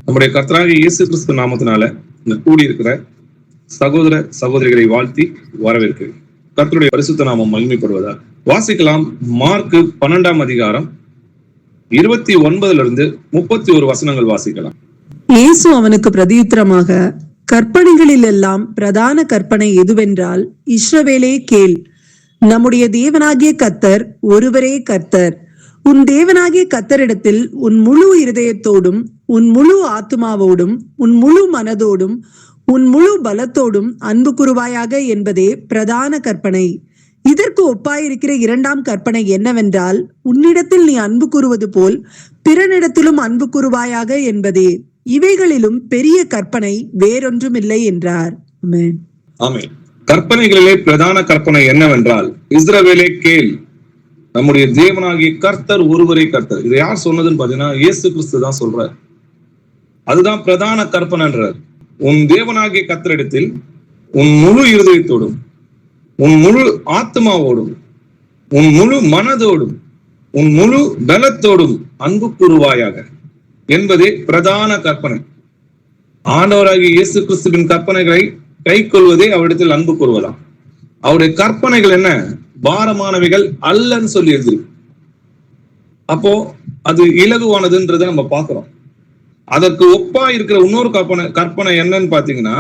நம்முடைய கர்த்தராகிய இயேசு கிறிஸ்து நாமத்தினால இந்த கூடியிருக்கிற சகோதர சகோதரிகளை வாழ்த்தி வரவேற்கிறேன். கர்த்தருடைய பரிசுத்த நாமம் மகிமைப்படுவதா. வாசிக்கலாம். மார்க்கு 12ஆம் அதிகாரம் 29 31 வசனங்கள் வாசிக்கலாம். இயேசு அவனுக்கு பிரதியுத்தரமாக, கற்பனைகளில் எல்லாம் பிரதான கற்பனை எதுவென்றால், இஸ்ரவேலே கேள், நம்முடைய தேவனாகிய கர்த்தர் ஒருவரே கர்த்தர். உன் தேவனாகிய கர்த்தரிடத்தில் உன் முழு இருதயத்தோடும், உன் முழு ஆத்துமாவோடும், உன் முழு மனதோடும், உன் முழு பலத்தோடும் அன்பு கூறுவாயாக என்பதே பிரதான கற்பனை. இதற்கு ஒப்பாயிருக்கிற இரண்டாம் கற்பனை என்னவென்றால், உன்னிடத்தில் நீ அன்பு கூறுவது போல் பிறனிடத்திலும் அன்பு கூறுவாயாக என்பதே. இவைகளிலும் பெரிய கற்பனை வேறொன்றும் இல்லை என்றார். ஆமென். ஆமென். கற்பனைகளிலே பிரதான கற்பனை என்னவென்றால், இஸ்ரவேலே கேள், நம்முடைய தேவனாகிய கர்த்தர் ஒருவரே கர்த்தர். இதை யார் சொன்னதுன்னு பாத்தீங்கன்னா இயேசு கிறிஸ்து தான் சொல்றார். அதுதான் பிரதான கற்பனைன்றார். உன் தேவனாகிய கர்த்தரிடத்தில் உன் முழு இருதயத்தோடும், உன் முழு ஆத்மாவோடும், உன் முழு மனதோடும், உன் முழு பலத்தோடும் அன்பு கூறுவாயாக என்பதே பிரதான கற்பனை. ஆண்டவராகிய இயேசு கிறிஸ்துவின் கற்பனைகளை கை கொள்வதே அவரிடத்தில் அன்பு கூறுவதாம். அவருடைய கற்பனைகள் என்ன? பாரமானவைகள் அல்லன்னு சொல்லி எழுதிருக்கு. அப்போ அது இலகுவானதுன்றதை நம்ம பார்க்கிறோம். அதற்கு ஒப்பா இருக்கிற இன்னொரு கற்பனை என்னன்னு பாத்தீங்கன்னா,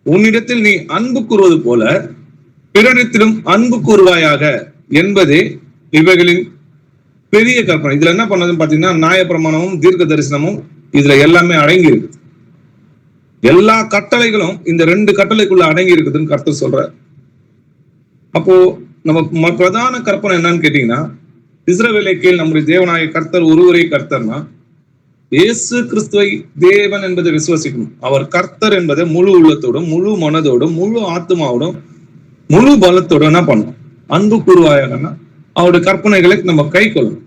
உன்னிடத்தில் நீ அன்பு கூறுவது போல பிறனிடத்திலும் அன்பு கூறுவாயாக என்பதே இவைகளின் பெரிய கற்பனை. இதுல என்ன பண்ணதுன்னு பாத்தீங்கன்னா, நியாயப்பிரமாணமும் தீர்க்க தரிசனமும் இதுல எல்லாமே அடங்கி இருக்கு. எல்லா கட்டளைகளும் இந்த 2 கட்டளைக்குள்ள அடங்கி இருக்குதுன்னு கர்த்தர் சொல்றார். அப்போ நம்ம பிரதான கற்பனை என்னன்னு கேட்டீங்கன்னா, இஸ்ரவேலே கேள், நம்முடைய தேவனாகிய கர்த்தர் ஒருவரே கர்த்தர்னா, இயேசு கிறிஸ்துவை தேவன் என்பதை விசுவாசிக்கணும். அவர் கர்த்தர் என்பதை முழு உள்ளத்தோடும், முழு மனதோடும், முழு ஆத்மாவோடும், முழு பலத்தோடும் என்ன பண்ணணும்? அன்பு கூறுவாயாகனா அவருடைய கற்பனைகளை நம்ம கை கொள்ளணும்.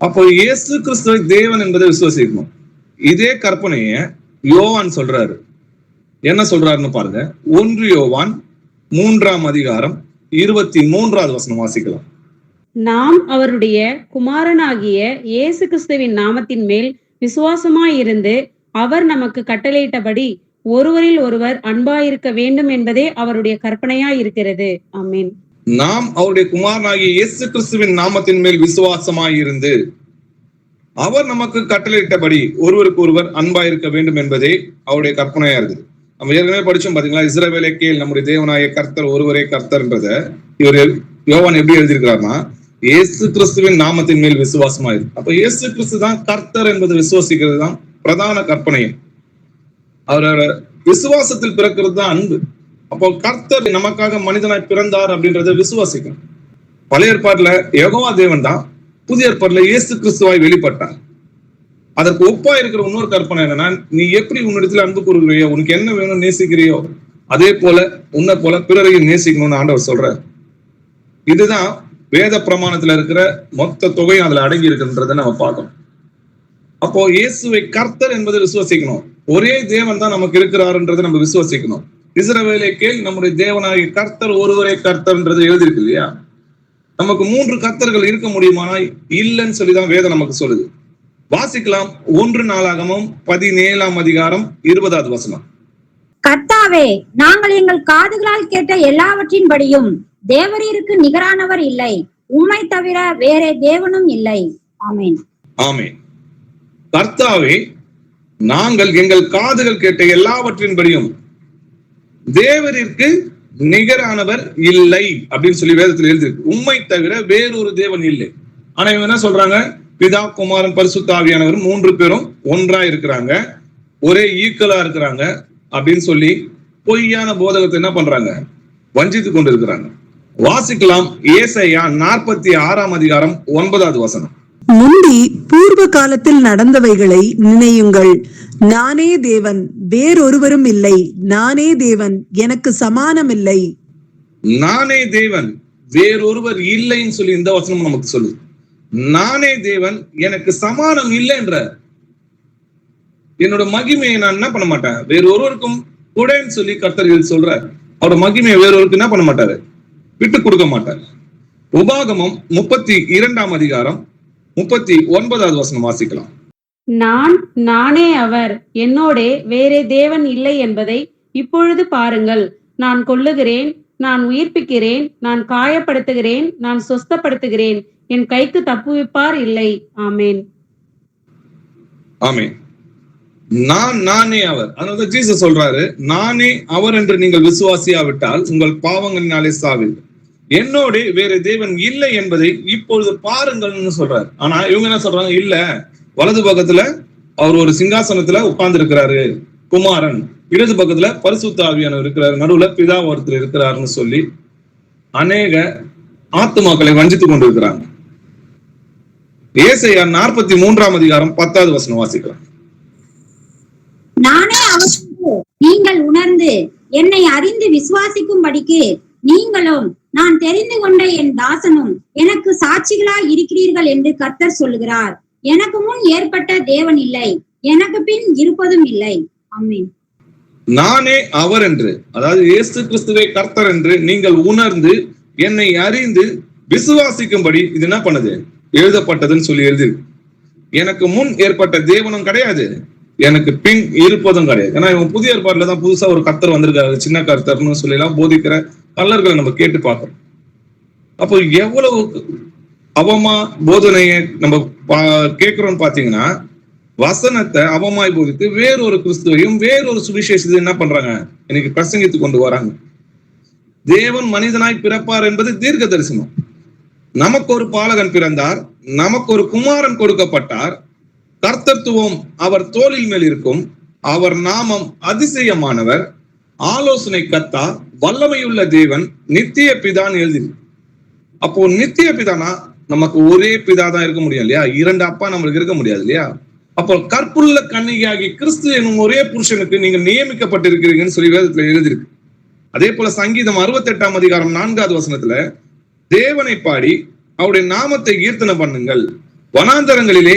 அப்போ இயேசு கிறிஸ்துவை தேவன் என்பதை விசுவாசிக்கணும். இதே கற்பனைய யோவான் சொல்றாரு. என்ன சொல்றாருன்னு பாருங்க. 1 யோவான் 3ஆம் அதிகாரம் 23வது வசனம் வாசிக்கலாம். நாம் அவருடைய குமாரனாகிய இயேசு கிறிஸ்துவின் நாமத்தின் மேல் விசுவாசமாயிருந்து அவர் நமக்கு கட்டளையிட்டபடி ஒருவரில் ஒருவர் அன்பாயிருக்க வேண்டும் என்பதே அவருடைய கற்பனையாயிருக்கிறது. ஆமென். நாம் அவருடைய குமாரனாகிய இயேசு கிறிஸ்துவின் நாமத்தின் மேல் விசுவாசமாயிருந்து அவர் நமக்கு கட்டளையிட்டபடி ஒருவருக்கு ஒருவர் அன்பாயிருக்க வேண்டும் என்பதே அவருடைய கற்பனையா இருக்குது. நம்ம ஏற்கனவே படிச்சோம் பாத்தீங்களா, இஸ்ரவேலே கேள், நம்முடைய தேவனாகிய கர்த்தர் ஒருவரே கர்த்தர்ன்றத இவர் யோவான் எப்படி எழுதியிருக்கிறார்னா, இயேசு கிறிஸ்துவின் நாமத்தின் மேல் விசுவாசமாயிருக்கு. அப்ப இயேசு கிறிஸ்து தான் கர்த்தர் என்பது விசுவாசிக்கிறது தான் பிரதான கற்பனையும். அவரோட விசுவாசத்தில் பிறக்கிறது தான் அன்பு. அப்போ கர்த்தர் நமக்காக மனிதனாய் பிறந்தார் அப்படின்றத விசுவாசிக்கணும். பழைய ஏற்பாட்டுல யெகோவா தேவன் தான், புதிய ஏற்பாட்டுல இயேசு கிறிஸ்துவாய் வெளிப்பட்டார். அதற்கு ஒப்பா இருக்கிற இன்னொரு கற்பனை என்னன்னா, நீ எப்படி உன்னிடத்துல அன்பு கூறுகிறியோ, உனக்கு என்ன வேணும் நேசிக்கிறியோ, அதே போல உன்னை போல பிறரையும் நேசிக்கணும்னு ஆண்டவர் சொல்றார். இதுதான் வேத பிரமாணத்துல இருக்கிற மொத்த தொகையும் அதுல அடங்கி இருக்குன்றத நம்ம பார்க்கணும். அப்போ இயேசுவை கர்த்தர் என்பதை விசுவாசிக்கணும். ஒரே தேவன் தான் நமக்கு இருக்கிறாருன்றதை நம்ம விசுவாசிக்கணும். இஸ்ரவேலே கேள், நம்முடைய தேவனாகிய கர்த்தர் ஒருவரே கர்த்தர்ன்றது எழுதிருக்கு இல்லையா? நமக்கு 3 கர்த்தர்கள் இருக்க முடியுமானா இல்லைன்னு சொல்லிதான் வேதம் நமக்கு சொல்லுது. வாசிக்கலாம். 1 நாளாகமம் 17ஆம் அதிகாரம் 20வது வசனம். கர்த்தாவே, நாங்கள் எங்கள் காதுகளால் கேட்ட எல்லாவற்றின்படியும் தேவரீருக்கு நிகரானவர் இல்லை, உம்மை தவிர வேறே தேவனும் இல்லை. ஆமென். ஆமென். கர்த்தாவே, நாங்கள் எங்கள் காதுகள் கேட்ட எல்லாவற்றின்படியும் தேவரிற்கு நிகரானவர் இல்லை அப்படின்னு சொல்லி வேதத்தில் எழுதியிருக்கு. உம்மை தவிர வேறொரு தேவன் இல்லை. ஆனா இவங்க என்ன சொல்றாங்க? பிதா, குமாரன், பரிசுத்த ஆவியானவர் 3 பேரும் ஒன்றா இருக்கிறாங்க, ஒரே ஈக்குவலா இருக்கிறாங்க அப்படின்னு சொல்லி பொய்யான போதகத்தை என்ன பண்றாங்க? வஞ்சித்து கொண்டு இருக்கிறாங்க. வாசிக்கலாம். ஏசாயா 46ஆம் அதிகாரம் 9வது வசனம். முந்தி பூர்வ காலத்தில் நடந்தவைகளை நினையுங்கள். நானே தேவன், வேறொருவரும் இல்லை. நானே தேவன், எனக்கு சமானம் இல்லை. நானே தேவன், வேறொருவர் இல்லைன்னு சொல்லி இந்த வசனம் நமக்கு சொல்லுது. நானே தேவன், எனக்கு சமானம் இல்லைன்ற என்னோட மகிமையை நான் என்ன பண்ண மாட்டேன், வேற ஒருவருக்கும் கூடன்னு சொல்லி கர்த்தர் சொல்றார். அவரோட மகிமையை வேறொருக்கு என்ன பண்ண மாட்டாரு, விட்டு கொடுக்க மாட்டார். உபாகமம் 32ஆம் அதிகாரம் 39வது வசனம் வாசிக்கலாம். நானே அவர், என்னோடே வேறே தேவன் இல்லை என்பதை இப்பொழுது பாருங்கள். நான் கொல்லுகிறேன், நான் உயிர்ப்பிக்கிறேன், நான் காயப்படுத்துகிறேன், நான் சொஸ்தப்படுத்துகிறேன். என் கைக்கு தப்புவிப்பார் இல்லை. ஆமேன். ஆமென். நானே அவர். அதனால ஜீசஸ் சொல்றாரு, நானே அவர் என்று நீங்கள் விசுவாசியாவிட்டால் உங்கள் பாவங்களினாலே சாவீர்கள். என்னோட வேற தேவன் இல்லை என்பதை இப்பொழுது பாருங்கள்னு சொல்றாரு. ஆனா இவங்க என்ன சொல்றாங்க, இல்ல, வலது பக்கத்துல அவர் ஒரு சிங்காசனத்துல உட்கார்ந்து இருக்கிறாரு குமாரன், இடது பக்கத்துல பரிசுத்த ஆவியானவர் இருக்கிறாரு, நடுவுல பிதா ஒருத்தர் இருக்கிறாருன்னு சொல்லி அநேக ஆத்துமாக்களை வஞ்சித்துக் கொண்டிருக்கிறாங்க. ஏசாயா 43:10 வாசிக்கலாம். நானே அவர் நீங்கள் உணர்ந்து என்னை அறிந்து விசுவாசிக்கும்படிக்கு நீங்களும் நான் தெரிந்து கொண்ட என் தாசனும் எனக்கு சாட்சிகளாய் இருக்கிறீர்கள் என்று கர்த்தர் சொல்லுகிறார். எனக்கு முன் ஏற்பட்ட தேவன் இல்லை, எனக்கு பின் இருப்பதும் இல்லை. ஆமென். நானே அவர் என்று, அதாவது இயேசு கிறிஸ்துவை கர்த்தர் என்று நீங்கள் உணர்ந்து என்னை அறிந்து விசுவாசிக்கும்படி இது என்ன பண்ணுது, எழுதப்பட்டதுன்னு சொல்லி எழுதி. எனக்கு முன் ஏற்பட்ட தேவனும் கிடையாது, எனக்கு பின் இருப்பதும் கிடையாது. ஏன்னா இவன் புதிய ஏற்பாடுல தான் புதுசா ஒரு கர்த்தர் வந்திருக்காரு, சின்ன கர்த்தர்னு சொல்லி எல்லாம் போதிக்கிற கல்லர்களை நம்ம கேட்டு பார்க்கிறோம். அப்போ எவ்வளவு அவமா போதனைய நம்ம கேட்கிறோம்னு பாத்தீங்கன்னா, வசனத்தை அவமாய் போதித்து வேறொரு கிறிஸ்துவையும் வேறொரு சுவிசேஷத்தையும் என்ன பண்றாங்க, இன்னைக்கு பிரசங்கித்து கொண்டு வராங்க. தேவன் மனிதனாய் பிறப்பார் என்பது தீர்க்க தரிசனம். நமக்கு ஒரு பாலகன் பிறந்தார், நமக்கு ஒரு குமாரன் கொடுக்கப்பட்டார், கர்த்தத்துவம் அவர் தோளில் மேல் இருக்கும், அவர் நாமம் அதிசயமானவர், ஆலோசனை கர்த்தா, வல்லமையுள்ள தேவன், நித்திய பிதான் எழுதி. அப்போ நித்திய பிதானா நமக்கு ஒரே பிதா தான் இருக்க முடியும் இல்லையா, இரண்டு அப்பா நம்மளுக்கு இருக்க முடியாது இல்லையா. அப்போ கற்புள்ள கன்னிகையாகி கிறிஸ்து என்னும் ஒரே புருஷனுக்கு நீங்கள் நியமிக்கப்பட்டிருக்கிறீங்கன்னு சொல்லி வேதத்துல எழுதியிருக்கு. அதே போல சங்கீதம் 68:4 தேவனை பாடி அவருடைய நாமத்தை கீர்த்தனை பண்ணுங்கள், வனாந்தரங்களிலே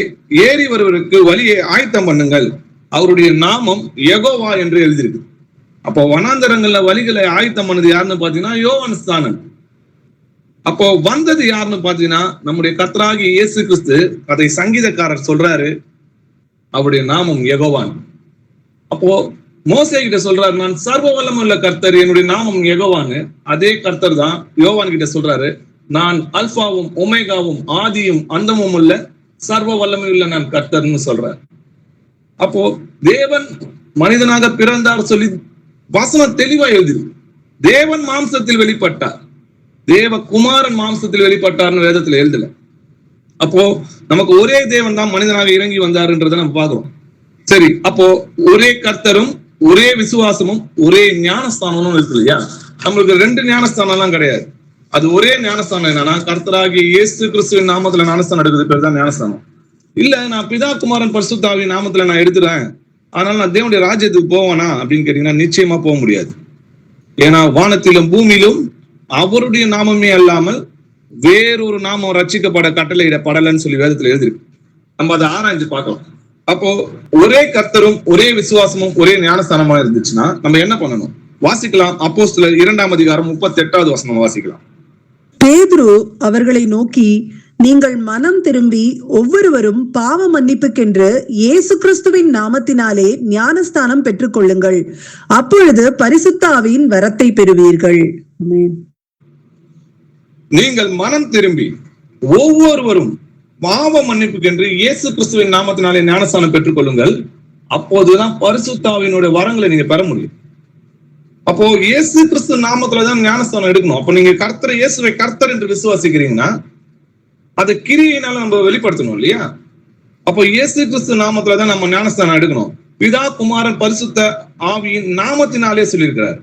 ஏறி வருவதற்கு வழியை ஆயத்தம் பண்ணுங்கள், அவருடைய நாமம் யெகோவா என்று எழுதியிருக்கு. அப்போ வனாந்தரங்கள்ல வழிகளை ஆயத்தம் பண்ணது யாருன்னு பாத்தீங்கன்னா யோவான் ஸ்நானன். அப்போ வந்தது யாருன்னு பாத்தீங்கன்னா நம்முடைய கர்த்தராகிய இயேசு கிறிஸ்து. அதை சங்கீதக்காரர் சொல்றாரு, அவருடைய நாமம் யெகோவான். அப்போ மோசே கிட்ட சொல்றாரு, நான் சர்வ வல்லமுள்ள கர்த்தர், என்னுடைய நாமம் யெகோவான்னு. அதே கர்த்தர் தான் யோவான் கிட்ட சொல்றாரு, நான் அல்பாவும் ஒமேகாவும் ஆதியும் அந்தமும் உள்ள சர்வ வல்லமையுள்ள நான் கர்த்தர்னு சொல்றார். அப்போ தேவன் மனிதனாக பிறந்தார் சொல்லி வசனம் தெளிவா எழுதி. தேவன் மாம்சத்தில் வெளிப்பட்டார், தேவ குமாரன் மாம்சத்தில் வெளிப்பட்டார்னு வேதத்துல எழுதல. அப்போ நமக்கு ஒரே தேவன் தான் மனிதனாக இறங்கி வந்தாருன்றதை நம்ம பார்க்கிறோம். சரி, அப்போ ஒரே கர்த்தரும் ஒரே விசுவாசமும் ஒரே ஞானஸ்தானமும் இருக்கு இல்லையா. நம்மளுக்கு ரெண்டு ஞானஸ்தானம் எல்லாம் கிடையாது. அது ஒரே ஞானஸ்தானம். என்னன்னா கர்த்தராகிய இயேசு கிறிஸ்துவின் நாமத்துல ஞானஸ்தானம் எடுக்கிறது பேர் தான் ஞானஸ்தானம். இல்ல நான் பிதா குமாரன் பரிசுத்த ஆவியின் நாமத்துல நான் எடுத்துறேன், அதனால நான் தேவனுடைய ராஜ்யத்துக்கு போவேனா அப்படின்னு கேட்டீங்கன்னா நிச்சயமா போக முடியாது. ஏன்னா வானத்திலும் பூமியிலும் அவருடைய நாமமே அல்லாமல் வேறொரு நாமம் ரட்சிக்கப்பட கட்டளையிடப்படலன்னு சொல்லி வேதத்துல எழுதிருக்கு. நம்ம அதை ஆராய்ஞ்சு பார்க்கலாம். அப்போ ஒரே கர்த்தரும் ஒரே விசுவாசமும் ஒரே ஞானஸ்தானமா இருந்துச்சுன்னா நம்ம என்ன பண்ணணும் வாசிக்கலாம். அப்போஸ்தலர் 2:38 வாசிக்கலாம். பேதுரு அவர்களை நோக்கி, நீங்கள் மனம் திரும்பி ஒவ்வொருவரும் பாவ மன்னிப்புக்கென்று இயேசு கிறிஸ்துவின் நாமத்தினாலே ஞானஸ்தானம் பெற்றுக் கொள்ளுங்கள், அப்பொழுது பரிசுத்த ஆவியின் வரத்தை பெறுவீர்கள். நீங்கள் மனம் திரும்பி ஒவ்வொருவரும் பாவ மன்னிப்புக்கென்று இயேசு கிறிஸ்துவின் நாமத்தினாலே ஞானஸ்தானம் பெற்றுக் கொள்ளுங்கள், அப்போதுதான் பரிசுத்த ஆவியினுடைய வரங்களை நீங்க பெற முடியும். அப்போ இயேசு கிறிஸ்து நாமத்துலதான் ஞானஸ்தானம் எடுக்கணும். அப்போ நீங்க கர்த்தர் இயேசுவை கர்த்தர் என்று விசுவாசிக்கிறீங்கன்னா அதை கிரியையினால நம்ம வெளிப்படுத்தணும் இல்லையா. அப்போ இயேசு கிறிஸ்து நாமத்துலதான் நம்ம ஞானஸ்தானம் எடுக்கணும். பிதா குமாரன் பரிசுத்த ஆவியின் நாமத்தினாலே சொல்லியிருக்கிறார்.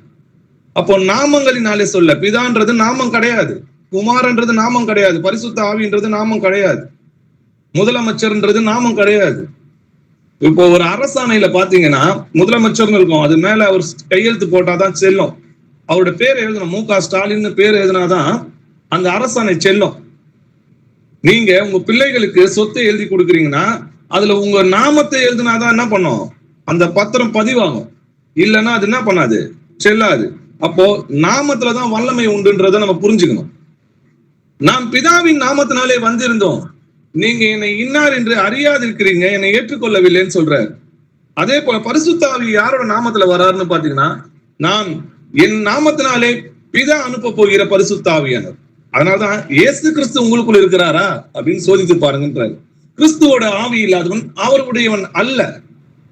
அப்போ நாமங்களினாலே சொல்ல, பிதான்றது நாமம் கிடையாது, குமாரன்றது நாமம் கிடையாது, பரிசுத்த ஆவின்றது நாமம் கிடையாது, முதலமைச்சர்ன்றது நாமம் கிடையாது. இப்போ ஒரு அரசாணையில பாத்தீங்கன்னா முதலமைச்சர்னு இருக்கும், அது மேல அவர் கையெழுத்து போட்டாதான் செல்லும். அவரோட பேர் எழுதணும், மு.க. ஸ்டாலின் பேர் எழுதினாதான் அந்த அரசாணை செல்லும். நீங்க உங்க பிள்ளைகளுக்கு சொத்தை எழுதி கொடுக்குறீங்கன்னா அதுல உங்க நாமத்தை எழுதினாதான் என்ன பண்ணும், அந்த பத்திரம் பதிவாகும். இல்லைன்னா அது என்ன பண்ணாது, செல்லாது. அப்போ நாமத்துலதான் வல்லமை உண்டுன்றதை நம்ம புரிஞ்சுக்கணும். நாம் பிதாவின் நாமத்தினாலே வந்திருந்தோம், நீங்க என்னை இன்னார் என்று அறியாதிருக்கிறீங்க, என்னை ஏற்றுக்கொள்ளவில்லைன்னு சொல்றாரு. அதே போல பரிசுத்த ஆவி யாரோட நாமத்துல வராருன்னு பாத்தீங்கன்னா, நான் என் நாமத்தினாலே பிதா அனுப்ப போகிற பரிசுத்த ஆவியானவர். அதனாலதான் இயேசு கிறிஸ்து உங்களுக்குள்ள இருக்கிறாரா அப்படின்னு சோதித்து பாருங்கன்றாரு. கிறிஸ்துவோட ஆவி இல்லாதவன் அவருடையவன் அல்ல.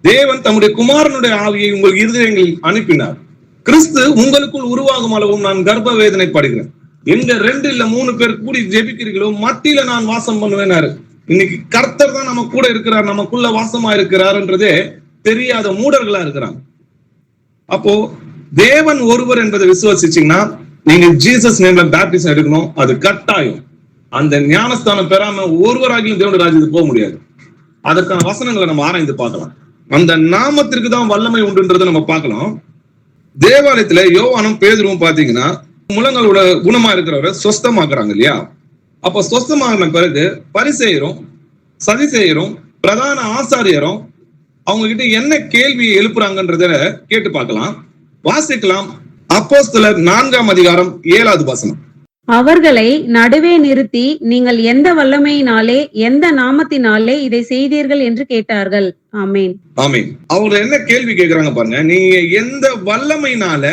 தேவன் தம்முடைய குமாரனுடைய ஆவியை உங்கள் இருதயங்களில் அனுப்பினார். கிறிஸ்து உங்களுக்குள் உருவாகும் அளவும் நான் கர்ப்ப வேதனை படுகிறேன். எங்க 2 இல்ல 3 பேர் கூடி ஜெபிக்கிறீர்களோ மத்தியில நான் வாசம் பண்ணுவேனாரு. இன்னைக்கு கர்த்தர் தான் நம்ம கூட இருக்கிறார், நமக்குள்ள வாசமா இருக்கிறார்ன்றதே தெரியாத மூடர்களா இருக்கிறாங்க. அப்போ தேவன் ஒருவர் என்பதை விசுவாசிச்சீங்கன்னா நீங்க ஜீசஸ் நேம்ல பேப்டிசம் எடுக்கணும். அது கட்டாயம். அந்த ஞானஸ்தானம் பெறாம ஒருவராகியும் தேவனுடைய ராஜ்யத்துக்கு போக முடியாது. அதற்கான வசனங்களை நம்ம ஆராய்ந்து பார்க்கலாம். அந்த நாமத்திற்கு தான் வல்லமை உண்டுன்றதை நம்ம பார்க்கலாம். தேவாலயத்துல யோவானும் பேதுருவும் பாத்தீங்கன்னா முழங்களோட குணமா இருக்கிறவரை சொஸ்தமாக்குறாங்க இல்லையா? அப்ப சொஸ்தமாகின பிறகு பரிசேயரும் சதிசேயரும் பிரதான ஆசாரியரும் அவங்க கிட்ட என்ன கேள்வி எழுப்புறாங்கன்றத கேட்டு பார்க்கலாம். வாசிக்கலாம். அப்போஸ்தலர் 4ஆம் அதிகாரம் 7வது வசனம். அவர்களை நடுவே நிறுத்தி, நீங்கள் எந்த வல்லமையினாலே எந்த நாமத்தினாலே இதை செய்தீர்கள் என்று கேட்டார்கள். ஆமேன். ஆமேன். அவங்க என்ன கேள்வி கேட்கிறாங்க பாருங்க. நீங்க எந்த வல்லமையினால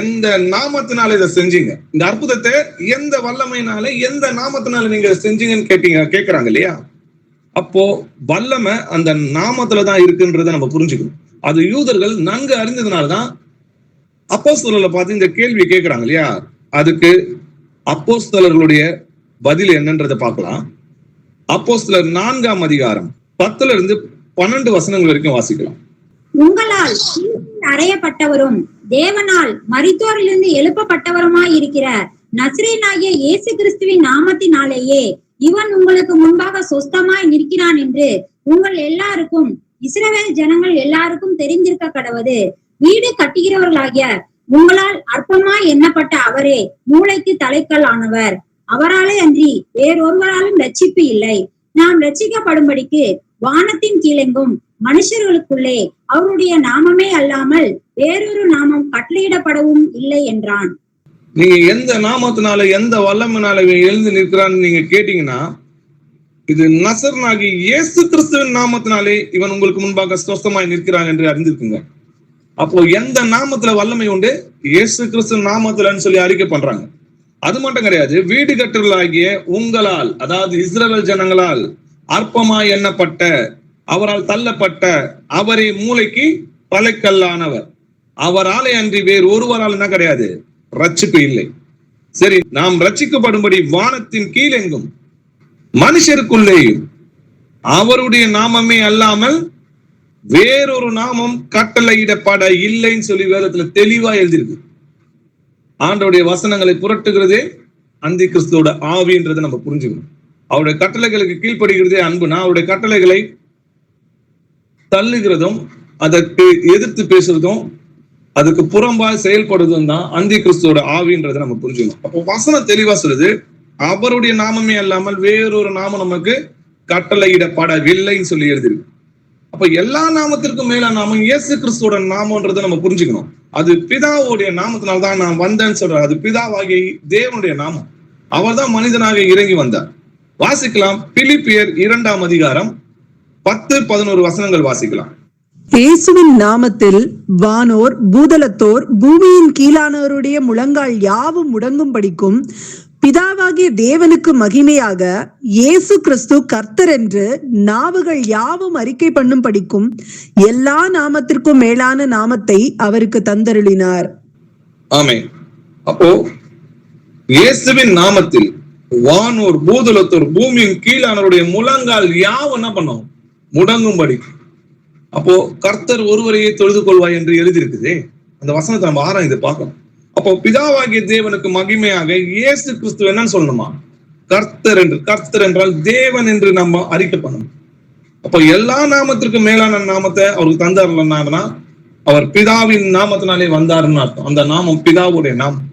எந்த நாமத்தினால இதை செஞ்சீங்க? இந்த அற்புதத்தை எந்த வல்லமையினால எந்த நாமத்தினால நீங்க செஞ்சீங்கன்னு கேட்கிறாங்க இல்லையா? அப்போ வல்லமை அந்த நாமத்துலதான் இருக்குன்றத நம்ம புரிஞ்சுக்கணும். அது யூதர்கள் நன்கு அறிந்ததுனாலதான் அப்போஸ்தலர்களை பார்த்து இந்த கேள்வி கேட்கிறாங்க இல்லையா? அதுக்கு அப்போஸ்தலர்களுடைய பதில் என்னன்றதை பார்க்கலாம். அப்போஸ்தலர் 4ஆம் அதிகாரம் 10ல இருந்து 12 வசனங்கள் வரைக்கும் வாசிக்கலாம். உங்களால் அறையப்பட்டவரும் தேவனால் மரித்தோரிலிருந்து எழுப்பப்பட்டவருமாய் இருக்கிற நசரேயனாகிய இயேசு கிறிஸ்துவின் நாமத்தினாலேயே இவன் உங்களுக்கு முன்பாக சொஸ்தமாய் நிற்கிறான் என்று உங்கள் எல்லாருக்கும் இஸ்ரவேல் ஜனங்கள் எல்லாருக்கும் தெரிந்திருக்க கடவது. வீடு கட்டுகிறவர்களாகிய உங்களால் அற்பமாய் எண்ணப்பட்ட அவரே மூளைக்கு தலைக்கல் ஆனவர். அவராலே அன்றி வேறொருவராலும் ரட்சிப்பு இல்லை. நாம் ரட்சிக்கப்படும்படிக்கு வானத்தின் கீழெங்கும் மனுஷர்களுக்குள்ளே அவருடைய நாமமே அல்லாமல் வேறொரு நாமம் கட்டளையிடப்படவும் இல்லை என்றான். நீங்க எந்த நாமத்தினால எந்த வல்லமையினால எழுந்து நிற்கிறான்னு நீங்க கேட்டீங்கன்னா, இது நசரனாகி இயேசு கிறிஸ்துவின் நாமத்தினாலே இவன் உங்களுக்கு முன்பாக சொஸ்தமாய் நிற்கிறான் என்று அறிந்திருக்குங்க. அப்போ எந்த நாமத்துல வல்லமை உண்டு? இயேசு கிறிஸ்து நாமத்துலன்னு சொல்லி அறிக்கை பண்றாங்க. அது மட்டும் கிடையாது, வீடு கட்டுறலாகிய உங்களால், அதாவது இஸ்ரவேல் ஜனங்களால் அற்பமாய் எண்ணப்பட்ட அவரால் தள்ளப்பட்ட அவரே மூளைக்கு தலைக்கல்லானவர். அவராலே அன்றி வேறு ஒருவரால் என்ன கிடையாது, ரட்சிப்பு இல்லை. சரி, நாம் ரட்சிக்கப்படும்படி வானத்தின் கீழெங்கும் மனுஷருக்குள்ளேயும் அவருடைய நாமமே அல்லாமல் வேறொரு நாமம் கட்டளையிடப்பட இல்லைன்னு சொல்லி வேதத்துல தெளிவா எழுதியிருக்கு. ஆண்டவருடைய வசனங்களை புரட்டுகிறதே அந்தி கிறிஸ்துவோட ஆவின்றதை நம்ம புரிஞ்சுக்கணும். அவருடைய கட்டளைகளுக்கு கீழ்ப்படுகிறதே அன்புனா, அவருடைய கட்டளைகளை தள்ளுகிறதும் அதற்கு எதிர்த்து பேசுறதும் அதுக்கு புறம்பாய் செயல்படுறதும் தான் அந்தி கிறிஸ்துவோட ஆவின்றதை நம்ம புரிஞ்சுக்கணும். அப்போ வசனம் தெளிவா சொல்லுது, அவருடைய நாமமே அல்லாமல் வேறொரு நாமம் நமக்கு கட்டளையிடப்படவில்லைன்னு சொல்லி எழுதிருக்கு. அப்ப எல்லா நாமத்திற்கும் மேல நாமம் இயேசு கிறிஸ்துவோட நாமன்றதை நம்ம புரிஞ்சுக்கணும். அது பிதாவுடைய நாமத்தினால்தான் நான் வந்தேன்னு சொல்றாரு. அது பிதாவாகிய தேவனுடைய நாமம். அவர் தான் மனிதனாக இறங்கி வந்தார். வாசிக்கலாம். பிலிப்பியர் 2ஆம் அதிகாரம் 10-11 வசனங்கள் வாசிக்கலாம். இயேசுவின் நாமத்தில் வானோர் பூதலத்தோர் பூமியின் கீழானவருடைய முழங்கால் யாவும் முடங்கும்படிக்கும் பிதாவாகிய தேவனுக்கு மகிமையாக இயேசு கிறிஸ்து கர்த்தர் என்று நாவுகள் யாவும் அறிக்கை பண்ணும் படிக்கும் எல்லா நாமத்திற்கும் மேலான நாமத்தை அவருக்கு தந்தருளினார். ஆமென். அப்போ இயேசுவின் நாமத்தில் வானோர் பூதலத்தோர் பூமியின் கீழானவருடைய முழங்கால் யாவும் என்ன பண்ணும், முடங்கும்படி. அப்போ கர்த்தர் ஒருவரையே தொழுது கொள்வாய் என்று எழுதியிருக்குதே. அந்த வசனத்தை நம்ம ஆராய்ந்து பார்க்கணும். அப்போ பிதாவாகிய தேவனுக்கு மகிமையாக இயேசு கிறிஸ்து என்னன்னு சொல்லணுமா, கர்த்தர் என்று. கர்த்தர் என்றால் தேவன் என்று நம்ம அறிக்கை பண்ணணும். அப்போ எல்லா நாமத்திற்கும் மேலான நாமத்தை அவருக்கு தந்தாருன்னா அவர் பிதாவின் நாமத்தினாலே வந்தாருன்னு அர்த்தம். அந்த நாமம் பிதாவுடைய நாமம்.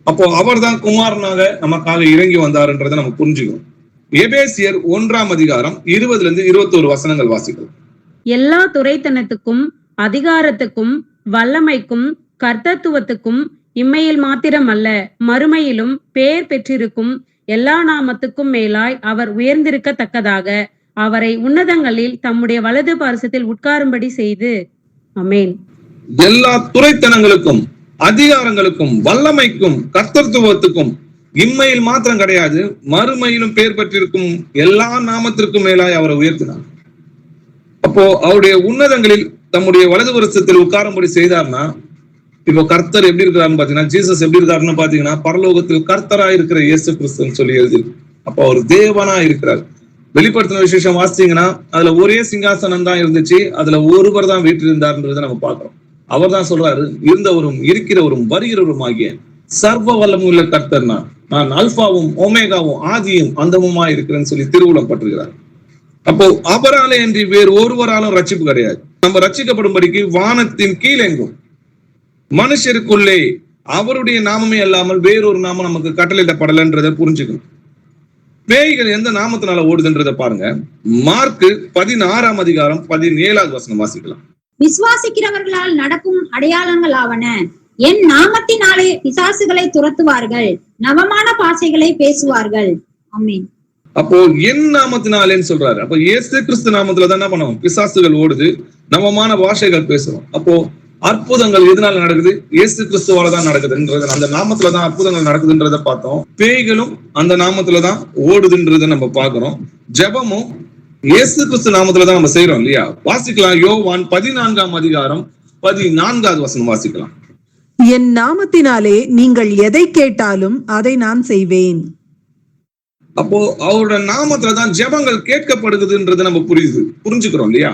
அப்போ அவர் தான் குமாரனாக நமக்காக இறங்கி வந்தாருன்றதை நம்ம புரிஞ்சுக்கணும். எபேசியர் 1ஆம் அதிகாரம் 20-21 வசனங்கள் வாசிக்கலாம். எல்லா துரைத்தனத்துக்கும் அதிகாரத்துக்கும் வல்லமைக்கும் கர்த்தத்துவத்துக்கும் இம்மையில் மாத்திரம் அல்ல மறுமையிலும் பேர் பெற்றிருக்கும் எல்லா நாமத்துக்கும் மேலாய் அவர் உயர்ந்திருக்கத்தக்கதாக அவரை உன்னதங்களில் தம்முடைய வலது பார்சத்தில் உட்காரும்படி செய்து. ஆமென். எல்லா துரைத்தனங்களுக்கும் அதிகாரங்களுக்கும் வல்லமைக்கும் கர்த்தத்துவத்துக்கும் இம்மையில் மாத்திரம் கிடையாது, மறுமையிலும் பேர் பெற்றிருக்கும் எல்லா நாமத்திற்கும் மேலாய் அவரை உயர்த்தினார். அப்போ அவருடைய உன்னதங்களில் தம்முடைய வலது வருஷத்தில் உட்காரும்படி செய்தார்னா, இப்போ கர்த்தர் எப்படி இருக்கிறாருன்னு பாத்தீங்கன்னா, ஜீசஸ் எப்படி இருக்காருன்னு பாத்தீங்கன்னா, பரலோகத்தில் கர்த்தரா இருக்கிற இயேசு கிறிஸ்துன்னு சொல்லி எழுதி. அப்போ அவர் தேவனா இருக்கிறார். வெளிப்படுத்தின விசேஷம் வாசிச்சீங்கன்னா அதுல ஒரே சிங்காசனம் தான் இருந்துச்சு, அதுல ஒருவர் தான் வீற்றிருந்தார்ன்றதை நம்ம பாக்குறோம். அவர் தான் சொல்றாரு, இருந்தவரும் இருக்கிறவரும் வருகிறவரும் ஆகிய சர்வ வல்லமுள்ள கர்த்தர் நான் அல்பாவும் ஒமேகாவும் ஆதியும் அந்தமுமா இருக்கிறேன்னு சொல்லி திருவுளம் பற்றுகிறார். அப்போ அவராலே என்று வேறு ஒருவராலும் ரட்சிப்பு கிடையாது. நம்ம ரட்சிக்கப்படும்படிக்கு வானத்தின் கீழெங்கும் மனுஷருக்குள்ளே அவருடைய நாமமே அல்லாமல் வேறொரு நாமம் நமக்கு கட்டளையிடப்படலைன்றதை புரிஞ்சுக்கணும். பேய்கள் எந்த நாமத்தினால ஓடுதுன்றதை பாருங்க. மார்க்கு 16ஆம் அதிகாரம் 17ஆவது வசனம் வாசிக்கலாம். விசுவாசிக்கிறவர்களால் நடக்கும் அடையாளங்கள் ஆவன, என் நாமத்தினாலே பிசாசுகளை துரத்துவார்கள், நவமான பாஷைகளை பேசுவார்கள். ஆமென். அப்போ என் நாமத்தினாலேன்னு சொல்றாரு. அப்போ இயேசு கிறிஸ்து நாமத்துலதான் என்ன பண்ணுவோம்? பிசாசுகள் ஓடுது, நவமான பாஷைகள் பேசுறோம். அப்போ அற்புதங்கள் எதனால நடக்குது? இயேசு கிறிஸ்துவாலதான் நடக்குதுன்றது, அந்த நாமத்துலதான் அற்புதங்கள் நடக்குதுன்றத பார்த்தோம். பேய்களும் அந்த நாமத்துலதான் ஓடுதுன்றத நம்ம பாக்குறோம். ஜெபமும் இயேசு கிறிஸ்து நாமத்துலதான் நம்ம செய்யறோம் இல்லையா? வாசிக்கலாம். யோவான் 14ஆம் அதிகாரம் 14ஆவது வசனம் வாசிக்கலாம். என் நாமத்தினாலே நீங்கள் எதை கேட்டாலும் அதை நான் செய்வேன். அப்போ அவரோட நாமத்துலதான் ஜெபங்கள் கேட்கப்படுகிறதுன்றதை நம்ம புரிஞ்சுக்கிறோம் இல்லையா?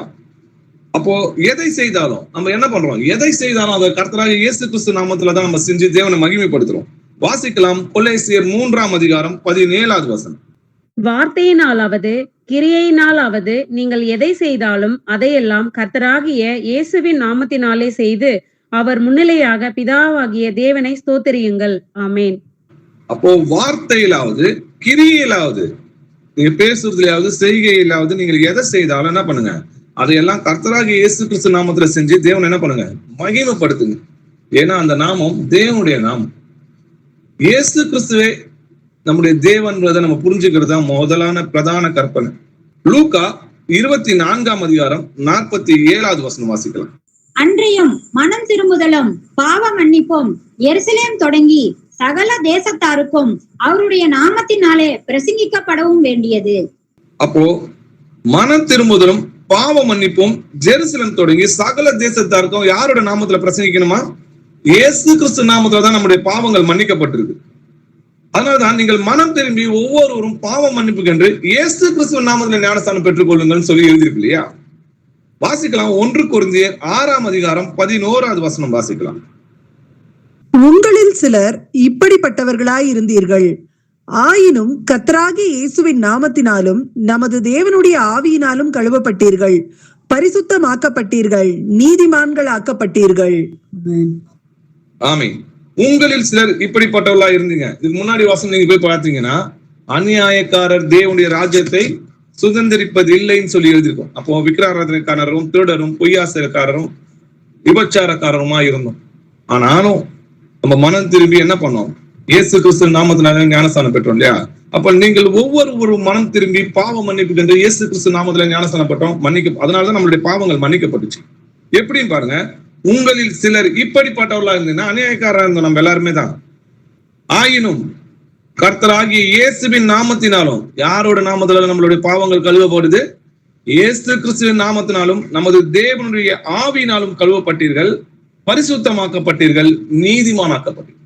அப்போ எதை செய்தாலும் நம்ம என்ன பண்றோம்? எதை செய்தாலும் அதை கர்த்தராகிய இயேசு கிறிஸ்து நாமத்துலதான் நம்ம செஞ்சு தேவனை மகிமைப்படுத்துறோம். வாசிக்கலாம். கொலோசியர் 3ஆம் அதிகாரம் 17ஆவது வசனம். வார்த்தையினாலாவது கிரியையினாலாவது நீங்கள் எதை செய்தாலும் அதையெல்லாம் கர்த்தராகிய இயேசுவின் நாமத்தினாலே செய்து அவர் முன்னிலையாக பிதாவாகிய தேவனை ஸ்தோத்திரியுங்கள். ஆமென். அப்போ வார்த்தையிலாவது கிரியையிலாவது நீங்க பேசுறதுலயாவது செய்கையிலாவது நீங்கள் எதை செய்தாலும் என்ன பண்ணுங்க? அதையெல்லாம் கர்த்தராகிய இயேசு கிறிஸ்து நாமத்துல செஞ்சு தேவனை என்ன பண்ணுங்க? மகிமைப்படுத்துங்க. ஏன்னா அந்த நாமம் தேவனுடைய நாமம். இயேசு கிறிஸ்துவே நம்முடைய தேவன்றதை நம்ம புரிஞ்சுக்கிறது தான் முதலான பிரதான கற்பனை. லூக்கா 24ஆம் அதிகாரம் 47ஆவது வசனம் வாசிக்கலாம். அன்றையும் மனம் திரும்புதலும் பாவ மன்னிப்பும் எருசலேம் தொடங்கி சகல தேசத்தாருக்கும் அவருடைய நாமத்தினாலே பிரசங்கிக்கப்படவும் வேண்டியது. அப்போ மனம் திரும்புதலும் பாவ மன்னிப்பும் ஜெருசலேம் தொடங்கி சகல தேசத்தாருக்கும் யாரோட நாமத்துல பிரசங்கிக்கணுமா? இயேசு கிறிஸ்து நாமத்துலதான் நம்முடைய பாவங்கள் மன்னிக்கப்பட்டிருக்கு. அதனால்தான் நீங்கள் மனம் திரும்பி ஒவ்வொருவரும் பாவ மன்னிப்புக்கு என்று இயேசு கிறிஸ்துவ நாமத்துல ஞானஸ்தானம் பெற்றுக் கொள்ளுங்கள் சொல்லி எழுதியிருக்கு இல்லையா? வாசிக்கலாம். 1 கொரிந்தியர் 6ஆம் அதிகாரம் 11ஆவது வசனம் வாசிக்கலாம். உங்களில் சிலர் இப்படிப்பட்டவர்களாய் இருந்தீர்கள், ஆயினும் கர்த்தராகிய இயேசுவின் நாமத்தினாலும் நமது தேவனுடைய ஆவியினாலும் கழுவப்பட்டீர்கள், பரிசுத்தமாக்கப்பட்டீர்கள், நீதிமான்கள் ஆக்கப்பட்டீர்கள். ஆமென். உங்களில் சிலர் இப்படிப்பட்டவர்களா இருந்தீங்க. இதுக்கு முன்னாடி வசனம் நீங்க போய் பார்த்தீங்கன்னா, அநியாயக்காரர் தேவனுடைய ராஜ்யத்தை சுதந்திரிப்பது இல்லைன்னு சொல்லி எழுதியிருக்கோம். அப்போ விக்கிராராதனைக்காரரும் திருடரும் பொய்யாசக்காரரும் விபச்சாரக்காரருமா இருந்தோம். ஆனாலும் நம்ம மனம் திரும்பி என்ன பண்ணோம்? இயேசு கிறிஸ்து நாமத்தினால ஞானஸ்தானம் பெற்றோம் இல்லையா? அப்ப நீங்கள் ஒவ்வொரு மனம் திரும்பி பாவ மன்னிப்பு என்று இயேசு கிறிஸ்து நாமத்துல ஞானஸ்தானம் பெற்றோம், அதனாலதான் நம்மளுடைய பாவங்கள் மன்னிக்கப்பட்டுச்சு. எப்படின்னு பாருங்க. உங்களில் சிலர் இப்படிப்பட்டவர்களா இருந்தீங்கன்னா, அநியாயக்காரா இருந்தோம் நம்ம எல்லாருமே தான். ஆயினும் கர்த்தராகிய இயேசுவின் நாமத்தினாலும், யாரோட நாமத்தினாலும் நம்மளுடைய பாவங்கள் கழுவப்படுது? இயேசு கிறிஸ்துவின் நாமத்தினாலும் நமது தேவனுடைய ஆவியினாலும் கழுவப்பட்டீர்கள், பரிசுத்தமாக்கப்பட்டீர்கள், நீதிமானாக்கப்பட்டீர்கள்.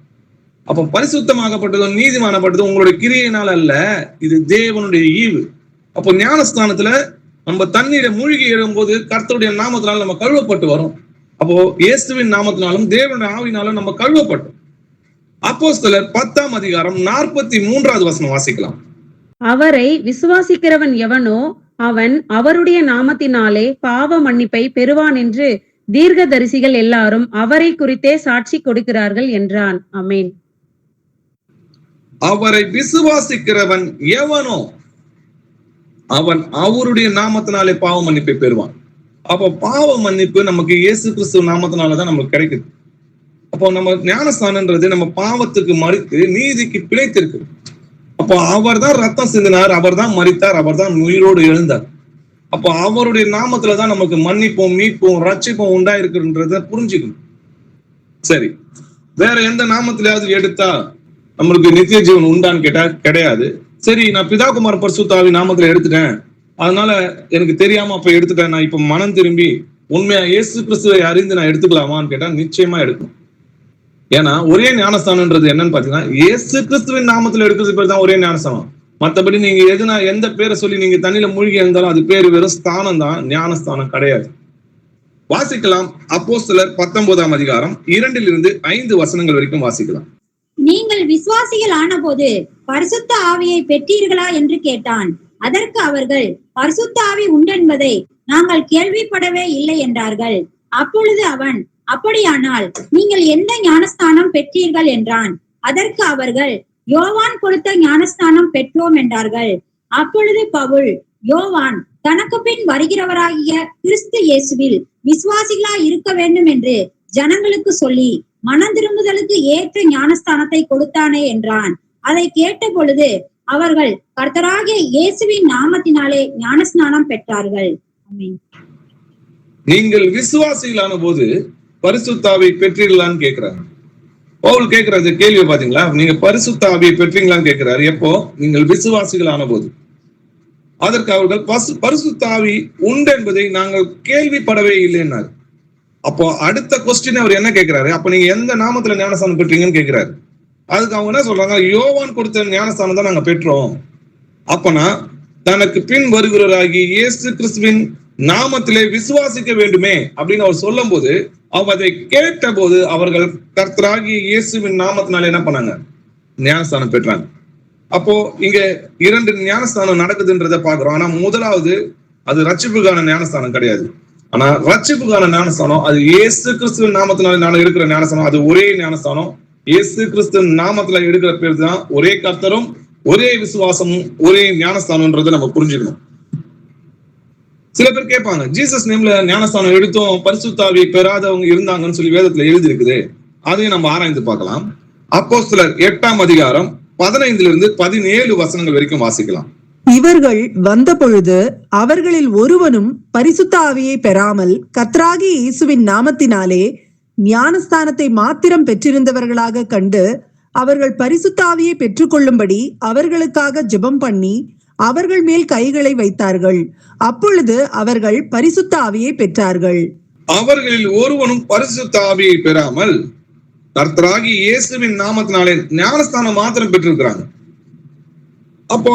அப்ப பரிசுத்தமாக்கப்பட்டதும் நீதிமானப்பட்டதும் உங்களுடைய கிரியையினால் அல்ல, இது தேவனுடைய ஈவு. அப்போ ஞானஸ்தானத்துல நம்ம தண்ணீரை மூழ்கி எழும்போது கர்த்தருடைய நாமத்தினால நம்ம கழுவப்பட்டு வரும். அப்போ இயேசுவின் நாமத்தினாலும் தேவனுடைய ஆவியினாலும் நம்ம கழுவப்பட்டோம். அப்போஸ்தலர் 10ஆம் அதிகாரம் 43ஆவது வசனம் வாசிக்கலாம். அவரை விசுவாசிக்கிறவன் எவனோ அவன் அவருடைய நாமத்தினாலே பாவ மன்னிப்பை பெறுவான் என்று தீர்க்கதரிசிகள் எல்லாரும் அவரை குறித்தே சாட்சி கொடுக்கிறார்கள் என்றான். ஆமென். அவரை விசுவாசிக்கிறவன் எவனோ அவன் அவருடைய நாமத்தினாலே பாவ மன்னிப்பை பெறுவான். அப்ப பாவ மன்னிப்பு நமக்கு இயேசு கிறிஸ்து நாமத்தினாலதான் நமக்கு கிடைக்குது. அப்போ நம்ம ஞானஸ்தானன்றது நம்ம பாவத்துக்கு மறித்து நீதிக்கு பிழைத்திருக்கு. அப்போ அப்போ அவர் தான் ரத்தம் சிந்தினார், அவர் தான் மரித்தார், அவர் தான் உயிரோடு எழுந்தார். அப்போ அவருடைய நாமத்துலதான் நமக்கு மன்னிப்பும் மீட்பும் ரட்சிப்பும் உண்டாயிருக்குன்றத புரிஞ்சுக்கணும். சரி, வேற எந்த நாமத்திலாவது எடுத்தா நம்மளுக்கு நித்திய ஜீவன் உண்டான்னு கேட்டா கிடையாது. சரி, நான் பிதாகுமார் பரிசுத்த ஆவி நாமத்துல எடுத்துட்டேன், அதனால எனக்கு தெரியாம அப்ப எடுத்துட்டேன், நான் இப்ப மனம் திரும்பி உண்மையா இயேசு கிறிஸ்துவை அறிந்து நான் எடுத்துக்கலாமான்னு கேட்டா நிச்சயமா எடுக்கணும். ஏன்னா ஒரே ஞானஸ்தானம்ன்றது என்னன்னு பாத்தீங்கன்னா இயேசு கிறிஸ்துவின் நாமத்துல எடுக்கிறது பேர் தான் ஒரே ஞானஸ்தானம். மற்றபடி நீங்க எந்த பேரை சொல்லி நீங்க தண்ணியில மூழ்கி இருந்தாலும் அது பேரு வெறும் ஸ்தானம் தான், ஞானஸ்தானம் கிடையாது. வாசிக்கலாம். அப்போஸ்தலர் 19ஆம் அதிகாரம் 2-5 வசனங்கள் வரைக்கும் வாசிக்கலாம். நீங்கள் விசுவாசிகள் ஆனபோது பரிசுத்த ஆவியை பெற்றீர்களா என்று கேட்டான். அதற்கு அவர்கள், பரிசுத்த ஆவி உண்டென்பதை நாங்கள் கேள்விப்படவே இல்லை என்றார்கள். அப்பொழுது அவன், அப்படியானால் நீங்கள் எந்த ஞானஸ்தானம் பெற்றீர்கள் என்றான். அதற்கு அவர்கள், யோவான் கொடுத்த ஞானஸ்தானம் பெற்றோம் என்றார்கள். அப்பொழுது பவுல், யோவான் தனக்கு பின் வருகிறவராகிய கிறிஸ்து இயேசுவில் விசுவாசிகளா இருக்க வேண்டும் என்று ஜனங்களுக்கு சொல்லி மனம் திரும்புதலுக்கு ஏற்ற ஞானஸ்தானத்தை கொடுத்தானே என்றான். அதை கேட்ட பொழுது அவர்கள் கர்த்தராகிய இயேசுவின் நாமத்தினாலே ஞானஸ்நானம் பெற்றார்கள். நீங்கள் விசுவாசிகளான போது பரிசுத்த ஆவியை பெற்றீர்களான்னு கேட்கிறாங்க. பவுல் கேட்கறது கேள்வி பாத்தீங்களா? நீங்க பரிசுத்த ஆவியை பெற்றீங்களான்னு கேட்கிறாரு. எப்போ? நீங்கள் விசுவாசிகளான போது. அதற்கு அவர்கள் பரிசுத்த ஆவி உண்டு என்பதை நாங்கள் கேள்விப்படவே இல்லைன்னாரு. அப்போ அடுத்த கொஸ்டின் அவர் என்ன கேட்கிறாரு? அப்ப நீங்க எந்த நாமத்துல ஞானஸ்தானம் பெற்றீங்கன்னு கேட்கிறாரு. அதுக்கு அவங்க என்ன சொல்றாங்க? யோவான் கொடுத்த ஞானஸ்தானம் தான் நாங்க பெற்றோம். அப்பனா தனக்கு பின் வருகிறவராகி இயேசு கிறிஸ்துவின் நாமத்திலே விசுவாசிக்க வேண்டுமே அப்படின்னு அவர் சொல்லும் போது, அவங்க அதை கேட்ட போது அவர்கள் கர்த்தராகிய இயேசுவின் நாமத்தினால என்ன பண்ணாங்க? ஞானஸ்தானம் பெற்றாங்க. அப்போ இங்க 2 ஞானஸ்தானம் நடக்குதுன்றத பாக்குறோம். ஆனா முதலாவது அது ரட்சிப்புக்கான ஞானஸ்தானம் கிடையாது. ஆனா ரட்சிப்புக்கான ஞானஸ்தானம் அது இயேசு கிறிஸ்துவின் நாமத்தினால இருக்கிற ஞானஸ்தானம். அது ஒரே ஞானஸ்தானம். இயேசு கிறிஸ்துவின் நாமத்துல எடுக்கிற பேர் தான் ஒரே கர்த்தரும் ஒரே விசுவாசமும் ஒரே ஞானஸ்தானம்ன்றதை நம்ம புரிஞ்சுக்கணும். சில பேர் கேட்பாங்க, ஜீசஸ் நேம்ல ஞானஸ்தானம் எடுத்தோம் பரிசுத்த ஆவியை பெறாதவங்க இருந்தாங்கன்னு சொல்லி வேதத்துல எழுதி இருக்குது. அதையும் நம்ம ஆராய்ந்து பார்க்கலாம். அப்போஸ்தலர் 8ஆம் அதிகாரம் 15-17 வசனங்கள் வரைக்கும் வாசிக்கலாம். இவர்கள் வந்த பொழுது அவர்களில் ஒருவனும் பரிசுத்த ஆவியை பெறாமல் கர்த்தராகிய இயேசுவின் நாமத்தினாலே ஞானஸ்தானத்தை மாத்திரம் பெற்றிருந்தவர்களாக கண்டு அவர்கள் பரிசுத்த ஆவியை பெற்றுக்கொள்ளும்படி அவர்களுக்காக ஜெபம் பண்ணி அவர்கள் மேல் கைகளை வைத்தார்கள். அப்பொழுது அவர்கள் பரிசுத்த ஆவியை பெற்றார்கள். அவர்களில் ஒருவனும் பரிசுத்த ஆவியை பெறாமல் கர்த்தராகிய இயேசுவின் நாமத்தினாலே ஞானஸ்தானம் மாத்திரம் பெற்றிருக்கிறாங்க. அப்போ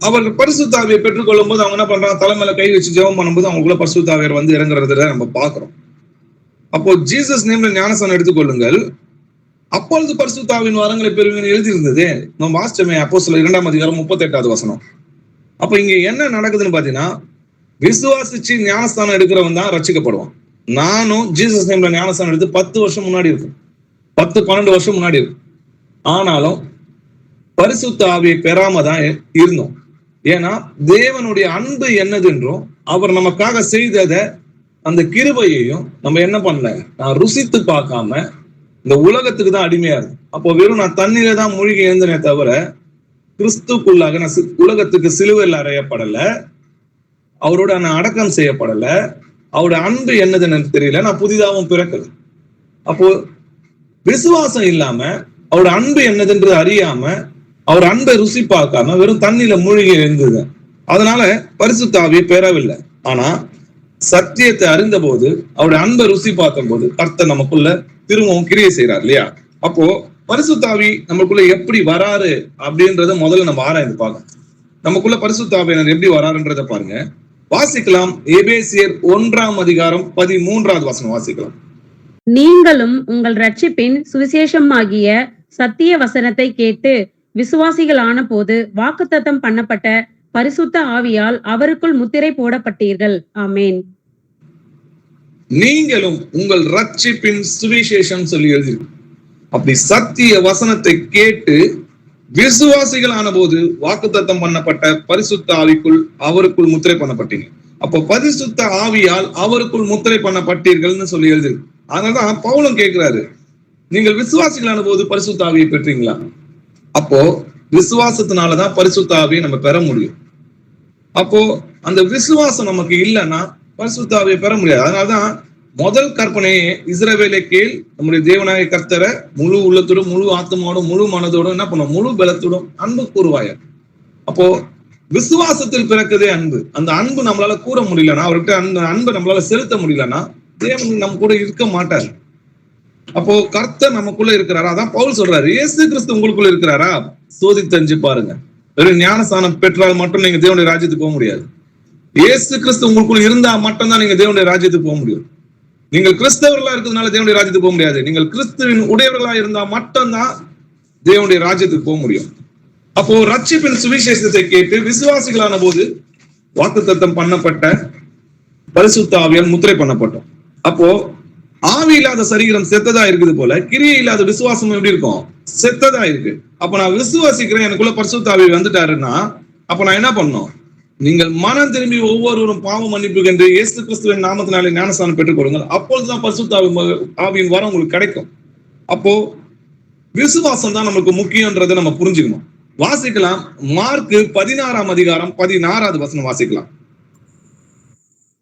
அவர்கள் பரிசுத்த ஆவியை பெற்றுக்கொள்ளும் போது அவங்க என்ன பண்றாங்க? தலைமையில கை வச்சு ஜெபம் பண்ணும்போது அவங்களுக்குள்ள பரிசுத்த ஆவியர் வந்து இறங்குறத நம்ம பாக்குறோம். அப்போ ஜீசஸ் நேம்ல ஞானஸ்தானம் எடுத்துக்கொள்ளுங்கள், அப்பொழுது பரிசுத்த ஆவியின் வரங்களை பெறுவீங்கன்னு எழுதி இருந்தது. நம்ம வாசிச்சோமே அப்போஸ்தலர் 2ஆம் அதிகாரம் 38வது வசனம். அப்ப இங்க என்ன நடக்குதுன்னு பாத்தீங்கன்னா, விசுவாசிச்சு ஞானஸ்தானம் எடுக்கிறவன் தான் ரட்சிக்கப்படுவான். நானும் ஜீசஸ் நேம்ல ஞானஸ்தானம் எடுத்து 10 வருஷம் முன்னாடி இருக்கும், 10-12 வருஷம் முன்னாடி இருக்கும். ஆனாலும் பரிசுத்த ஆவியை பெறாம தான் இருந்தோம். ஏன்னா தேவனுடைய அன்பு என்னதுன்றும் அவர் நமக்காக செய்தத அந்த கிருபையையும் நம்ம என்ன பண்ணல, நான் ருசித்து பார்க்காம இந்த உலகத்துக்கு தான் அடிமையா இருக்கு. அப்போ வெறும் நான் தண்ணீரை தான் மூழ்கி எழுந்தனே தவிர கிறிஸ்துக்குள்ளாக நான் உலகத்துக்கு சிலுவையில் அறையப்படல, அவரோட நான் அடக்கம் செய்யப்படல, அவருடைய அன்பு என்னதுன்னு எனக்கு தெரியல, நான் புதிதாகவும் பிறக்கல. அப்போ விசுவாசம் இல்லாம அவரோட அன்பு என்னதுன்றது அறியாம அவர் அன்பை ருசி பார்க்காம வெறும் தண்ணியில மூழ்கி எழுந்தது. அதனால பரிசுத்த ஆவியை பெறவில்லை. ஆனா சத்தியத்தை அறிந்த போது அவருடைய அன்பை ருசி பார்க்கும் போது கர்த்தர் நமக்குள்ள திரும்பவும் கிரியை செய்யறார் இல்லையா? அப்போ பரிசுத்த ஆவி நமக்குள்ள எப்படி வராரு அப்படின்றத முதல்ல நம்ம ஆராய்ந்து பார்க்கணும். நமக்குள்ள பரிசுத்த ஆவியினர் எப்படி வராருன்றத பாருங்க. வாசிக்கலாம். எபேசியர் 1ஆம் அதிகாரம் 13வது வசனம் வாசிக்கலாம். நீங்களும் உங்கள் ரட்சிப்பின் சுவிசேஷமாகிய சத்திய வசனத்தை கேட்டு விசுவாசிகளான போது வாக்குத்தத்தம் பண்ணப்பட்ட பரிசுத்த ஆவியால் அவருக்குள் முத்திரை போடப்பட்டீர்கள். ஆமேன். நீங்களும் உங்கள் ரட்சிப்பின் சுவிசேஷம் சொல்லி எழுதிருக்கு. அப்படி சத்திய வசனத்தை கேட்டு விசுவாசிகளான போது வாக்குத்தத்தம் பண்ணப்பட்ட பரிசுத்த ஆவிக்குள் அவருக்குள் முத்திரை பண்ணப்பட்டீங்க. அப்போ பரிசுத்த ஆவியால் அவருக்குள் முத்திரை பண்ணப்பட்டீர்கள்னு சொல்லி எழுதிருக்கு. அதனாலதான் பவுலும் கேட்கிறாரு, நீங்கள் விசுவாசிகளான போது பரிசுத்த ஆவியை பெற்றீங்களா? அப்போ விசுவாசத்தினாலதான் பரிசுத்த ஆவியை நம்ம பெற முடியும். அப்போ அந்த விசுவாசம் நமக்கு இல்லைன்னா பரிசுத்த ஆவியை பெற முடியாது. அதனாலதான் முதல் கற்பனையே இஸ்ரவேலை கேள், நம்முடைய தேவனாகிய கர்த்தரை முழு உள்ளத்தோடும் முழு ஆத்மாவோடும் முழு மனதோடும் என்ன பண்ணும், முழு பலத்தோடும் அன்பு கூறுவாய. அப்போ விசுவாசத்தில் பிறக்குதே அன்பு. அந்த அன்பு நம்மளால கூற முடியலன்னா, அவர்கிட்ட அந்த அன்பை நம்மளால செலுத்த முடியலன்னா தேவன் நம்ம கூட இருக்க மாட்டார். அப்போ கர்த்தர் நமக்குள்ள இருக்கிறாரா? அதான் பவுல் சொல்றாரு, இயேசு கிறிஸ்து உங்களுக்குள்ள இருக்கிறாரா சோதித்தறிஞ்சு பாருங்க. வெறும் ஞானஸ்தானம் பெற்றால் மட்டும் நீங்க தேவனுடைய ராஜ்யத்துக்கு போக முடியாது. இயேசு கிறிஸ்து உங்களுக்குள்ள இருந்தா மட்டும்தான் நீங்க தேவனுடைய ராஜ்யத்துக்கு போக முடியும். நீங்கள் கிறிஸ்தவர்களா இருக்கிறதுனால தேவனுடைய ராஜ்யத்துக்கு போக முடியாது. நீங்கள் கிறிஸ்துவின் உடையவர்களா இருந்தா மட்டும்தான் தேவனுடைய ராஜ்யத்துக்கு போக முடியும். அப்போ ரட்சிப்பின் சுவிசேஷத்தை கேட்டு விசுவாசிகளான போது வாக்குத்தத்தம் பண்ணப்பட்ட பரிசுத்த ஆவியால் முத்திரை பண்ணப்பட்டோம். அப்போ ஆவி இல்லாத சரீரம் செத்ததா இருக்குது போல கிரியை இல்லாத விசுவாசம் எப்படி இருக்கும், செத்ததா இருக்கு. அப்ப நான் விசுவாசிக்கிறேன், எனக்குள்ள பரிசுத்த ஆவி வந்துட்டாருன்னா அப்ப நான் என்ன பண்ணணும், நீங்கள் மனம் திரும்பி ஒவ்வொருவரும் பாவ மன்னிப்பு என்று இயேசு கிறிஸ்துவின் நாமத்தினாலே ஞானஸ்தானம் பெற்றுக் கொடுங்கள். அப்பொழுதுதான் பரிசுத்த ஆவியின் வரம் உங்களுக்கு கிடைக்கும். அப்போ விசுவாசம் தான் நமக்கு முக்கியன்றதை நம்ம புரிஞ்சுக்கணும். வாசிக்கலாம், மார்க் 16ஆம் அதிகாரம் 16வது வசனம் வாசிக்கலாம்.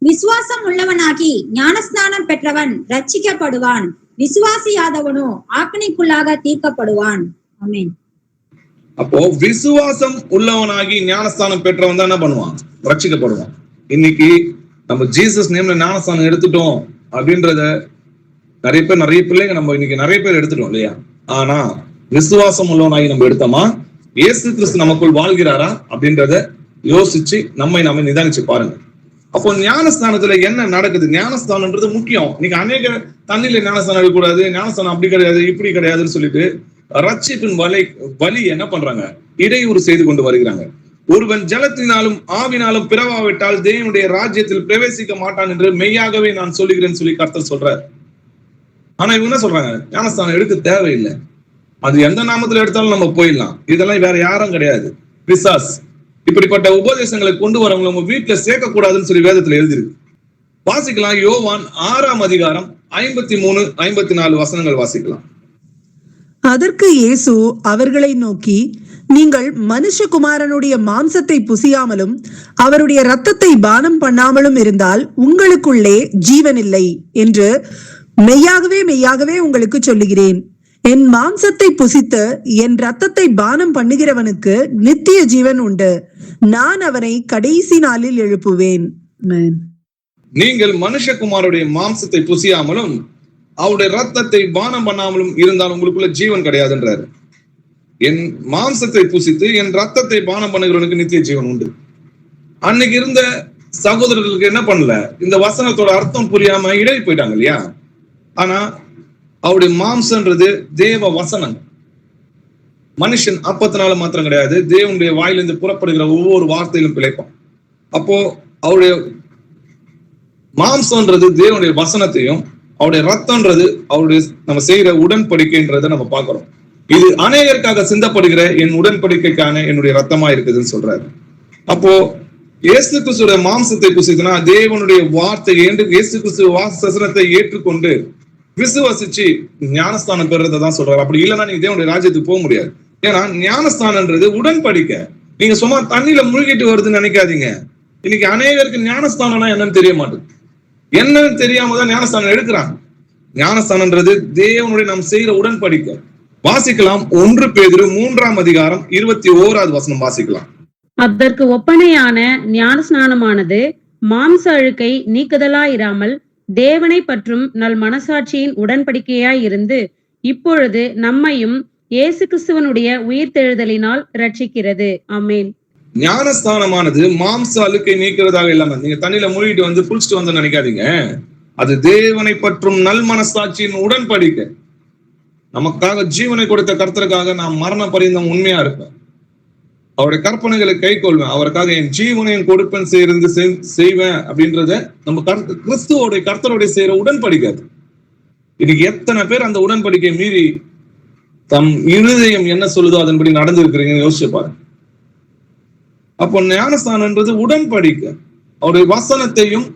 விசுவாசம் உள்ளவனாகி ஞானஸ்நானம் பெற்றவன் ரட்சிக்கப்படுவான், விசுவாசியாதவனோ ஆக்கினைக்குள்ளாக தீர்க்கப்படுவான். ஆமென். அப்போ விசுவாசம் உள்ளவனாகி ஞானஸ்தானம் பெற்றவன் தான் என்ன பண்ணுவான், ரட்சிக்கப்படுவான். இன்னைக்கு நம்ம ஜீசஸ் நேம்ல ஞானஸ்தானம் எடுத்துட்டோம் அப்படின்றத நிறைய பிள்ளைங்க நம்ம இன்னைக்கு நிறைய பேர் எடுத்துட்டோம் இல்லையா? ஆனா விசுவாசம் உள்ளவனாகி நம்ம எடுத்தோமா, இயேசு கிறிஸ்து நமக்குள் வாழ்கிறாரா அப்படின்றத யோசிச்சு நம்மை நிதானிச்சு பாருங்க. அப்போ ஞானஸ்தானத்துல என்ன நடக்குது? ஞானஸ்தானம்ன்றது முக்கியம். இன்னைக்கு அநேக தண்ணியில ஞானஸ்தானம் எடுக்கக்கூடாது, ஞானஸ்தானம் அப்படி கிடையாது இப்படி கிடையாதுன்னு சொல்லிட்டு ரட்சிப்பின் வழி என்ன பண்றாங்க, இடையூறு செய்து கொண்டு வருகிறாங்க. ஒருவன் ஜலத்தினாலும் ஆவினாலும் பிறவாவிட்டால் தேவனுடைய ராஜ்யத்தில் பிரவேசிக்க மாட்டான் என்று மெய்யாகவே நான் சொல்லுகிறேன்னு சொல்லி கர்த்தர் சொல்றாரு. ஆனா இவங்க என்ன சொல்றாங்க, ஞானஸ்தானம் எடுக்க தேவையில்லை, அது எந்த நாமத்துல எடுத்தாலும் நம்ம போயிடலாம், இதெல்லாம் வேற யாரும் கிடையாது, பிசாஸ். இப்படிப்பட்ட உபதேசங்களை கொண்டு வரவங்க உங்க வீட்டுல சேர்க்க கூடாதுன்னு சொல்லி வேதத்துல எழுதிருக்கு. வாசிக்கலாம், யோவான் 6ஆம் அதிகாரம் 53, 54 வசனங்கள் வாசிக்கலாம். அதற்கு இயேசு அவர்களை நோக்கி, நீங்கள் மனுஷகுமாரனுடைய மாம்சத்தை புசியாமலும் அவருடைய இரத்தத்தை பானம் பண்ணாமலும் இருந்தால் உங்களுக்குள்ளே ஜீவன் இல்லை என்று மெய்யாகவே உங்களுக்கு சொல்லுகிறேன். என் மாம்சத்தை புசித்து என் இரத்தத்தை பானம் பண்ணுகிறவனுக்கு நித்திய ஜீவன் உண்டு, நான் அவனை கடைசி நாளில் எழுப்புவேன். நீங்கள் மனுஷகுமாரனுடைய மாம்சத்தை புசியாமலும் அவருடைய ரத்தத்தை பானம் பண்ணாமலும் இருந்தால் உங்களுக்குள்ள ஜீவன் கிடையாதுன்றாரு. என் மாம்சத்தை புசித்து என் ரத்தத்தை பானம் பண்ணுகிறவனுக்கு நித்திய ஜீவன் உண்டு. அன்னைக்கு இருந்த சகோதரர்களுக்கு என்ன பண்ணல, இந்த வசனத்தோட அர்த்தம் புரியாம இடறி போயிட்டாங்க இல்லையா? ஆனா அவருடைய மாம்சன்றது தேவ வசனம். மனுஷன் அப்பத்தினால மாத்திரம் கிடையாது, தேவனுடைய வாயிலிருந்து புறப்படுகிற ஒவ்வொரு வார்த்தையிலும் பிழைப்பான். அப்போ அவருடைய மாம்சம்ன்றது தேவனுடைய வசனத்தையும், அவருடைய ரத்தம்ன்றது அவருடைய நம்ம செய்யற உடன்படிக்கைன்றதை நம்ம பார்க்கிறோம். இது அநேகருக்காக சிந்தப்படுகிற என் உடன்படிக்கைக்கான என்னுடைய ரத்தமா இருக்குதுன்னு சொல்றாரு. அப்போ இயேசு கிறிஸ்துடைய மாம்சத்தை புசித்தனா தேவனுடைய வார்த்தை இயேசு கிறிஸ்து வசனத்தை ஏற்றுக்கொண்டு விசுவாசிச்சு ஞானஸ்தானம் பெறதை தான் சொல்றாரு. அப்படி இல்லைன்னா நீங்க தேவனுடைய ராஜ்யத்துக்கு போக முடியாது. ஏன்னா ஞானஸ்தானன்றது உடன்படிக்கை. நீங்க சும்மா தண்ணியில முழுகிட்டு வருதுன்னு நினைக்காதீங்க. இன்னைக்கு அநேகருக்கு ஞானஸ்தானம்னா என்னன்னு தெரிய மாட்டேங்குது. என்னன்னு தெரியாம தான் ஞானஸ்தானம் எடுக்கிறாங்க. ஞானஸ்தானன்றது தேவனுடைய நாம் செய்யற உடன்படிக்கை. வாசிக்கலாம், 1 பேதுரு 3ஆம் அதிகாரம் 21வது வசனம் வாசிக்கலாம். அதற்கு ஒப்பனையான ஞானஸ்நானமானது மாம்ச அழுக்கை நீக்குதலாயிராமல் தேவனை பற்றும் நல் மனசாட்சியின் உடன்படிக்கையாய் இருந்து இப்பொழுது நம்மையும் இயேசு கிறிஸ்துவனுடைய உயிர்த்தெழுதலினால் ரட்சிக்கிறது. ஆமென். ஞானஸ்தானமானது மாம்ச அழுக்கை நீக்கிறதாக இல்லாம நீங்க தண்ணியில மூழ்கிட்டு வந்து குளிச்சுட்டு வந்து நினைக்காதீங்க. அது தேவனை பற்றும் நல் மனசாட்சியின் உடன்படிக்கை. நமக்காக ஜீவனை கொடுத்த கர்த்தருக்காக நான் மரண பரியந்தம் உண்மையா இருப்பேன், அவருடைய கற்பனைகளை கை கொள்வேன், அவருக்காக என் ஜீவனையும் கொடுப்பேன் செய்வேன் அப்படின்றத நம்ம கிறிஸ்துவோடைய கர்த்தருடைய செய்யற உடன்படிக்கை. இன்னைக்கு எத்தனை பேர் அந்த உடன்படிக்கை மீறி தம் இருதயம் என்ன சொல்லுதோ அதன்படி நடந்திருக்கிறீங்கன்னு யோசிச்சு பாருங்க. அப்போ ஞானஸ்தானன்றது உடன்படிக்கை. அவருடைய வசனத்தையும்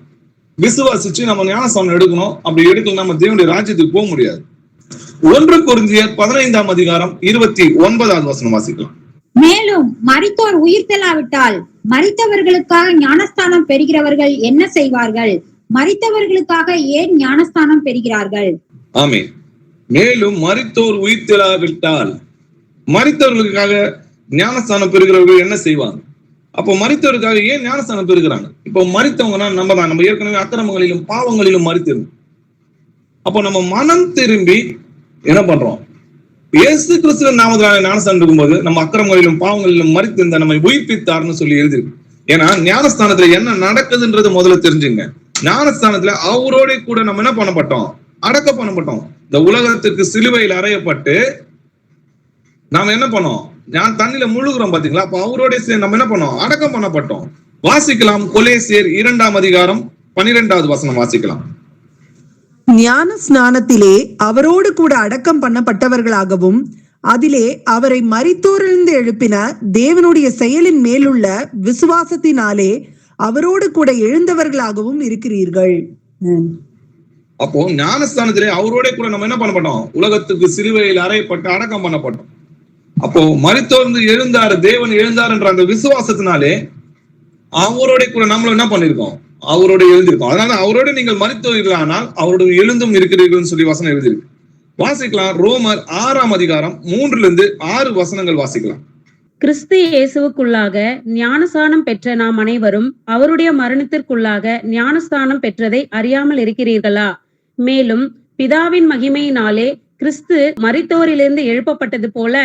விசுவாசிச்சு நம்ம ஞானஸ்தானம் எடுக்கணும். அப்படி எடுக்கலாம் நம்ம தேவனுடைய ராஜ்யத்துக்கு போக முடியாது. 1 கொரிந்தியர் 15ஆம் அதிகாரம் 29வது வசனம் வாசிக்கலாம். மேலும் மரித்தோர் உயிர்த்தெழாவிட்டால் மரித்தவர்களுக்காக ஞானஸ்தானம் பெறுகிறவர்கள் என்ன செய்வார்கள்? மரித்தவர்களுக்காக ஏன் ஞானஸ்தானம் பெறுகிறார்கள்? ஆமென். மேலும் மரித்தோர் உயிர்த்தெழாவிட்டால் மரித்தவர்களுக்காக ஞானஸ்தானம் பெறுகிறவர்கள் என்ன செய்வாங்க? அப்போ மரித்தவருக்காக ஏன் ஞானஸ்தானம் பெறுகிறாங்க? இப்போ மரித்தவங்கன்னா நம்ம ஏற்கனவே அக்கிரமங்களிலும் பாவங்களிலும் மரித்திருந்தோம். அப்போ நம்ம மனம் திரும்பி என்ன பண்றோம்? இயேசு கிறிஸ்துவின் நாமத்தினால ஞானஸ்தானம் இருக்கும்போது நம்ம அக்கிரமங்களிலும் பாவங்களிலும் மரித்திருந்த நம்மை உயிர்ப்பித்தார்னு சொல்லி எழுதிருக்கு. ஏன்னா ஞானஸ்தானத்துல என்ன நடக்குதுன்றது முதல்ல தெரிஞ்சுங்க. ஞானஸ்தானத்துல அவரோட கூட நம்ம என்ன பண்ணப்பட்டோம்? அடக்கம் பண்ணப்பட்டோம். இந்த உலகத்துக்கு சிலுவையில் அறையப்பட்டு நாம என்ன பண்ணோம்? தண்ணியில முழுகிறோம் பாத்தீங்களா? அப்ப அவரோட நம்ம என்ன பண்ணோம்? அடக்கம் பண்ணப்பட்டோம். வாசிக்கலாம். கொலேசியர் 2ஆம் அதிகாரம் 12வது வசனம் வாசிக்கலாம். ஞான ஸ்நானத்திலே அவரோடு கூட அடக்கம் பண்ணப்பட்டவர்களாகவும் அதிலே அவரை மரித்தோரிலிருந்து எழுப்பின தேவனுடைய செயலின் மேலுள்ள விசுவாசத்தினாலே அவரோடு கூட எழுந்தவர்களாகவும் இருக்கிறீர்கள். அப்போ ஞானஸ்தானத்திலே அவரோட கூட நம்ம என்ன பண்ணப்பட்டோம்? உலகத்துக்கு சிலுவையில் அறையப்பட்டு அடக்கம் பண்ணப்பட்டோம். அப்போ மரித்தோர்ந்து எழுந்தாரு, தேவன் எழுந்தார் என்ற அந்த விசுவாசத்தினாலே அவரோட கூட நம்மளும் என்ன பண்ணிருக்கோம்? அவரோட எழுந்திருக்கோம். அதனால அவரோட நீங்கள் மரித்தோர்களானால் அவரோட எழுந்தும் இருக்கிறீர்கள் சொல்லி வசனம் எழுதியிருக்கு. வாசிக்கலாம். ரோமர் 6ஆம் அதிகாரம் 3-6 வசனங்கள் வாசிக்கலாம். கிறிஸ்து இயேசுவுக்குள்ளாக ஞானஸ்நானம் பெற்ற நாம் அனைவரும் அவருடைய மரணத்திற்குள்ளாக ஞானஸ்நானம் பெற்றதை அறியாமல் இருக்கிறீர்களா? மேலும் பிதாவின் மகிமையினாலே கிறிஸ்து மரித்தோரிலிருந்து எழுப்பப்பட்டது போல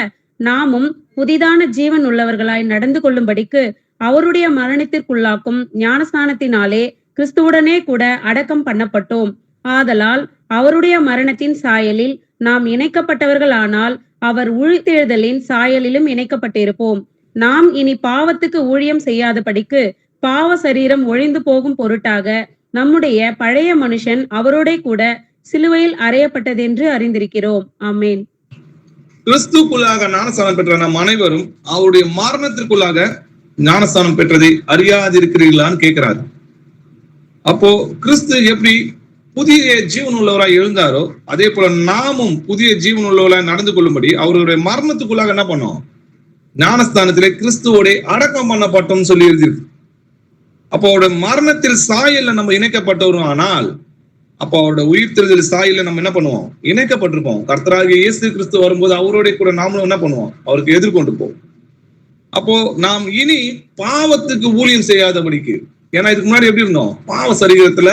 நாமும் புதிதான ஜீவன் உள்ளவர்களாய் நடந்து கொள்ளும்படிக்கு அவருடைய மரணத்திற்குள்ளாக்கும் ஞானஸ்நானத்தினாலே கிறிஸ்துவுடனே கூட அடக்கம் பண்ணப்பட்டோம். ஆதலால் அவருடைய மரணத்தின் சாயலில் நாம் இணைக்கப்பட்டவர்களானால் அவர் உயிர்த்தெழுதலின் சாயலிலும் இணைக்கப்பட்டிருப்போம். நாம் இனி பாவத்துக்கு ஊழியம் செய்யாதபடிக்கு பாவ சரீரம் ஒழிந்து போகும் பொருட்டாக நம்முடைய பழைய மனுஷன் அவரோட கூட சிலுவையில் அறையப்பட்டதென்று அறிந்திருக்கிறோம். ஆமேன். கிறிஸ்துக்குள்ளாக ஞானஸ்தானம் பெற்ற நம் அனைவரும் அவருடைய மரணத்திற்குள்ளாக ஞானஸ்தானம் பெற்றதை அறியாதிருக்கிறீர்களான்னு கேட்கிறாரு. அப்போ கிறிஸ்து எப்படி புதிய ஜீவன் உள்ளவராய் எழுந்தாரோ அதே போல நாமும் புதிய ஜீவன் உள்ளவராய் நடந்து கொள்ளும்படி அவருடைய மரணத்துக்குள்ளாக என்ன பண்ணோம்? ஞானஸ்தானத்திலே கிறிஸ்துவோட அடக்கம் பண்ணப்பட்டோம்னு சொல்லி எழுதியிருக்கு. அப்போ அவருடைய மரணத்தில் சாயல்ல நம்ம இணைக்கப்பட்டவரும் ஆனால் அப்போ அவருடைய உயிர்த்தெழுதல் சாயல்ல நம்ம என்ன பண்ணுவோம்? இணைக்கப்பட்டிருப்போம். கர்த்தராகிய இயேசு கிறிஸ்து வரும்போது அவரோட கூட நாமளும் என்ன பண்ணுவோம்? அவருக்கு எதிர்கொண்டு போவோம். அப்போ நாம் இனி பாவத்துக்கு ஊழியம் செய்யாதபடிக்கு, ஏன்னா இதுக்கு முன்னாடி எப்படி இருந்தோம்? பாவ சரீரத்துல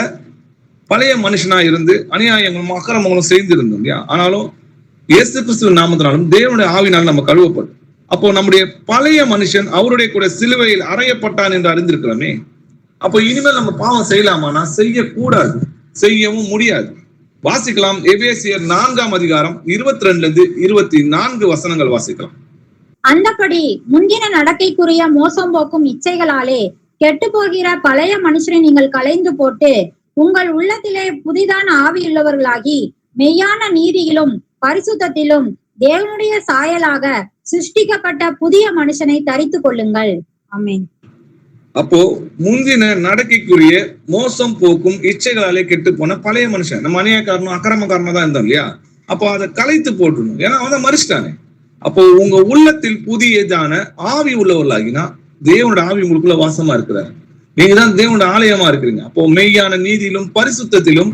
பழைய மனுஷனா இருந்து அநியாயங்களும் அக்கிரமங்களும் செய்திருந்தோம் இல்லையா? ஆனாலும் இயேசு கிறிஸ்துவின் நாமத்தினாலும் தேவனுடைய ஆவினாலும் நம்ம கழுவப்படும். அப்போ நம்முடைய பழைய மனுஷன் அவருடைய கூட சிலுவையில் அறையப்பட்டான் என்று அறிந்திருக்கிறோமே. அப்போ இனிமேல் நம்ம பாவம் செய்யலாமானா செய்யக்கூடாது, செய்யவும் முடியாது. வாசிக்கலாம். எபேசியர் 4ஆம் அதிகாரம் 22-24 வசனங்கள் வாசிக்கலாம். அந்தபடி முந்தின நடக்கைக்குரிய மோசம் போக்கும் இச்சைகளாலே கெட்டு போகிற பழைய மனுஷரை நீங்கள் களைந்து போட்டு உங்கள் உள்ளத்திலே புதிதான ஆவியுள்ளவர்களாகி மெய்யான நீதியிலும் பரிசுத்தத்திலும் தேவனுடைய சாயலாக சிருஷ்டிக்கப்பட்ட புதிய மனுஷனை தரித்து கொள்ளுங்கள். ஆமென். அப்போ முந்தின நடக்கைக்குரிய மோசம் போக்கும் இச்சைகளாலே கெட்டு போன பழைய மனுஷன், நம்ம அநியாயக்காரனும் அக்கிரமக்காரனும் தான் இருந்தோம் இல்லையா? அப்போ அதை களைத்து போட்டுணும், ஏன்னா அவன் மறிச்சிட்டானே. அப்போ உங்க உள்ளத்தில் புதியதான ஆவி உள்ளவர்களாகினா தேவனோட ஆவி உங்களுக்குள்ள வாசமா இருக்கிறார். நீங்க தான் தேவனோட ஆலயமா இருக்கிறீங்க. அப்போ மெய்யான நீதியிலும் பரிசுத்தத்திலும்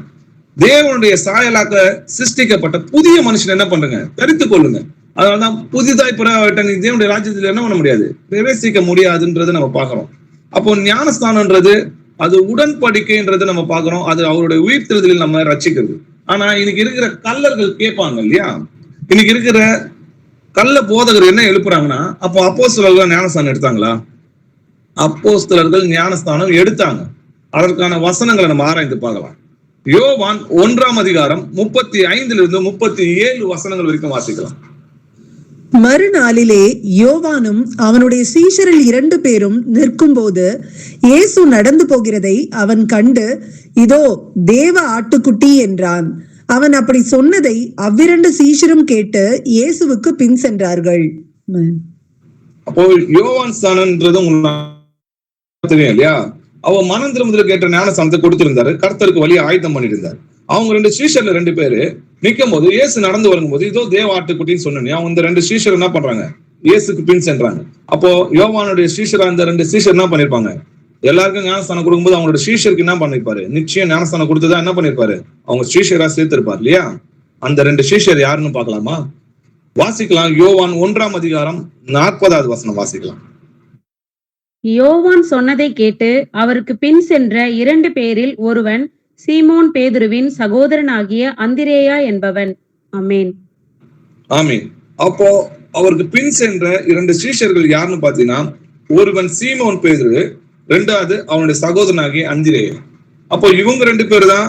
தேவனுடைய சாயலாக சிருஷ்டிக்கப்பட்ட புதிய மனுஷன் என்ன பண்றீங்க? தரித்து கொள்ளுங்க. அதனாலதான் புதிதாய் பிறவிட்ட நீ தேவனுடைய ராஜ்யத்துல என்ன பண்ண முடியாது? பிரவேசிக்க முடியாதுன்றதை நம்ம பாக்குறோம். அப்போ ஞானஸ்தானம்ன்றது அது உடன்படிக்கைன்றது நம்ம பாக்குறோம். அது அவருடைய உயிர்த்தெழுதலில் நம்ம ரட்சிக்கிறது. ஆனா இன்னைக்கு இருக்கிற கள்ளர்கள் கேட்பாங்க இல்லையா? இன்னைக்கு இருக்கிற கள்ள போதகர் என்ன எழுப்புறாங்கன்னா, அப்போ அப்போஸ்தலர்கள் ஞானஸ்தானம் எடுத்தாங்களா? அப்போஸ்தலர்கள் ஞானஸ்தானம் எடுத்தாங்க. அதற்கான வசனங்களை நம்ம ஆராய்ந்து பார்க்கலாம். யோவான் 1ஆம் அதிகாரம் 35-37 வசனங்கள் வரைக்கும் வாசிக்கலாம். மறுநாளிலே யோவானும் அவனுடைய சீஷரில் 2 பேரும் நிற்கும்போது இயேசு நடந்து போகிறதை அவன் கண்டு, இதோ தேவ ஆட்டுக்குட்டி என்றான். அவன் அப்படி சொன்னதை அவ்விரண்டு சீஷரும் கேட்டு இயேசுவுக்கு பின் சென்றார்கள். அப்போ யோவான் ஸ்தானம்ன்றது தெரியும் இல்லையா? அவன் மனம் திரும்புதல கேட்ட ஞானஸ்தானத்தை கொடுத்திருந்தாரு. கர்த்தருக்கு வழி ஆயுதம் பண்ணிட்டு இருந்தாரு. அவங்க 2 சீஷர்ல 2 பேரு நிற்கும் போது இயேசு நடந்து வரும்போது இதோ தேவ ஆட்டுக்குட்டின்னு சொன்னேன். அவங்க இந்த 2 சீஷர் என்ன பண்றாங்க? இயேசுக்கு பின் சென்றாங்க. அப்போ யோவானுடைய சீஷரா இந்த 2 சீஷர் என்ன பண்ணிருப்பாங்க? எல்லாருக்கும் ஞானஸ்தானம் கொடுக்கும்போது அவங்களோட சீஷருக்கு என்ன பண்ணிருப்பாரு? நிச்சயம் ஞானஸ்தானம் கொடுத்துதான் என்ன பண்ணிருப்பாரு? அவங்க சீஷரா சேர்த்திருப்பார் இல்லையா? அந்த 2 சீஷர் யாருன்னு பார்க்கலாமா? வாசிக்கலாம். யோவான் 1ஆம் அதிகாரம் 40வது வசனம் வாசிக்கலாம். யோவான் சொன்னதை கேட்டு அவருக்கு பின் சென்ற 2 பேரில் ஒருவன் சீமோன் பேதுருவின் சகோதரனாகிய அந்திரேயா என்பவன். ஆமென். ஆமென். அப்போ அவருக்கு பின் சென்ற 2 சீஷர்கள் யாருன்னு பாத்தீங்கன்னா, ஒருவன் சீமோன் பேதுரு, 2வது அவனுடைய சகோதரனாகிய அந்திரேயா. அப்போ இவங்க 2 பேர் தான்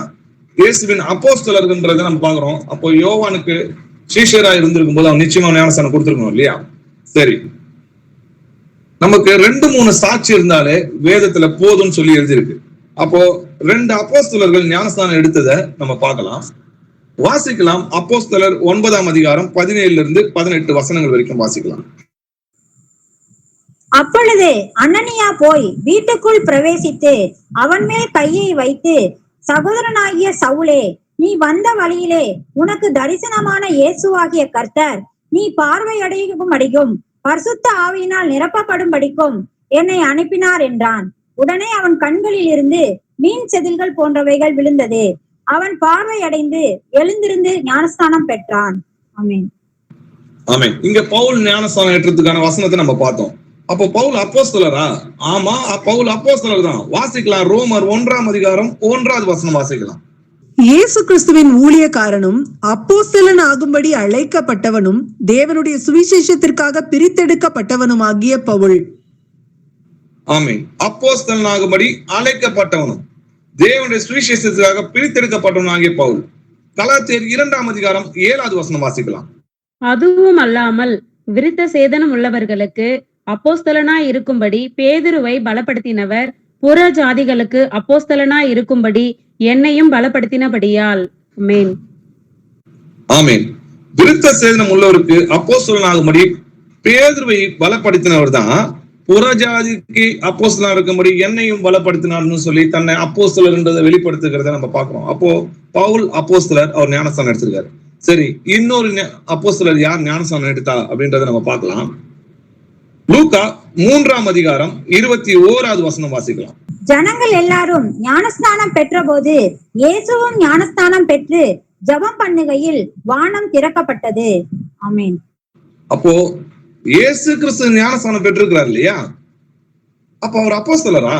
இயேசுவின் அப்போஸ்தலர்கள்ன்றதை நம்ம பாக்குறோம். அப்போ யோவானுக்கு சீஷரா இருந்திருக்கும் போது அவன் நிச்சயமா ஞானஸ்தானம் கொடுத்திருக்கணும் இல்லையா? சரி, நமக்கு 2-3 சாட்சி இருந்தாலே வேதத்துல போதும்னு சொல்லி எழுதியிருக்கு. அப்போ 2 அப்போஸ்தலர்கள் ஞானஸ்தானம் எடுத்ததை நம்ம பார்க்கலாம். வாசிக்கலாம். அப்போஸ்தலர் 9ஆம் அதிகாரம் 17 18 வசனங்கள் வரைக்கும் வாசிக்கலாம். அப்பொழுது அனனியா போய் வீட்டுக்குள் பிரவேசித்து அவன் மேல் கையை வைத்து, சகோதரனாகிய சவுலே, நீ வந்த வழியிலே உனக்கு தரிசனமான இயேசுவாகிய கர்த்தர் நீ பார்வையடையும்படிக்கும் பரிசுத்த ஆவியினால் நிரப்பப்படும்படிக்கும் என்னை அனுப்பினார் என்றான். உடனே அவன் கண்களில் இருந்து மீன் செதில்கள் போன்றவைகள் விழுந்தது. அவன் பார்வையடைந்து எழுந்திருந்து ஞானஸ்தானம் பெற்றான். ஆமென். ஆமென். இங்க பவுல் ஞானஸ்தானம் ஏற்றதுக்கான வசனத்தை நம்ம பார்த்தோம். அப்போ பவுல் அப்போஸ்தலரா? ஆமா, பவுல் அப்போஸ்தலர் தான். வாசிக்கலாம். ரோமர் 1ஆம் அதிகாரம் 1வது வசனம் வாசிக்கலாம். இயேசு கிறிஸ்துவின் ஊழியக்காரனும் அப்போஸ்தலன் ஆகும்படி அழைக்கப்பட்டவனும் தேவனுடைய சுவிசேஷத்திற்காக பிரித்தெடுக்கப்பட்டவனுமாகிய பவுல். ஆமென். அப்போஸ்தலன் ஆகும்படி அழைக்கப்பட்டவனும் தேவனுடைய சுவிசேஷத்திற்காக பிரித்தெடுக்கப்பட்டவனாகிய பவுல். கலாத்தியர் 2ஆம் அதிகாரம் 7வது வசனம் வாசிக்கலாம். அதுவும் அல்லாமல் விருத்த சேதனம் உள்ளவர்களுக்கு அப்போஸ்தலனாய் இருக்கும்படி பேதுருவை பலப்படுத்தினவர் புற ஜாதிகளுக்கு அப்போஸ்தலனாய் இருக்கும்படி என்னையும் பலப்படுத்தினபடியால். ஆமென். ஆமென். விருத்த சேதனம் உள்ளவருக்கு அப்போஸ்தலன் ஆகும்படி பேதுருவை பலப்படுத்தினவர் தான் புறஜாதிக்கு அப்போஸ்தலனா இருக்கும்படி என்னையும் பலப்படுத்தினார்னு சொல்லி தன்னை அப்போஸ்தலர் என்றதை வெளிப்படுத்துகிறத நம்ம பார்க்கிறோம். அப்போ பவுல் அப்போஸ்தலர், அவர் ஞானஸ்தானம் எடுத்திருக்காரு. சரி, இன்னொரு அப்போஸ்தலர் யார் ஞானஸ்தானம் எடுத்தா அப்படின்றத நம்ம பார்க்கலாம். லூக்கா 3ஆம் அதிகாரம் 21வது வசனம் வாசிக்கலாம். ஜனங்கள் எல்லாரும் ஞானஸ்நானம் பெற்ற போது இயேசுவும் ஞானஸ்நானம் பெற்று ஜெபம் பண்ணுகையில் வானம் திறக்கப்பட்டது. ஆமென். அப்போ இயேசு கிறிஸ்து ஞானஸ்நானம் பெற்றிருக்கிறார் இல்லையா? அப்ப அவர் அப்போஸ்தலரா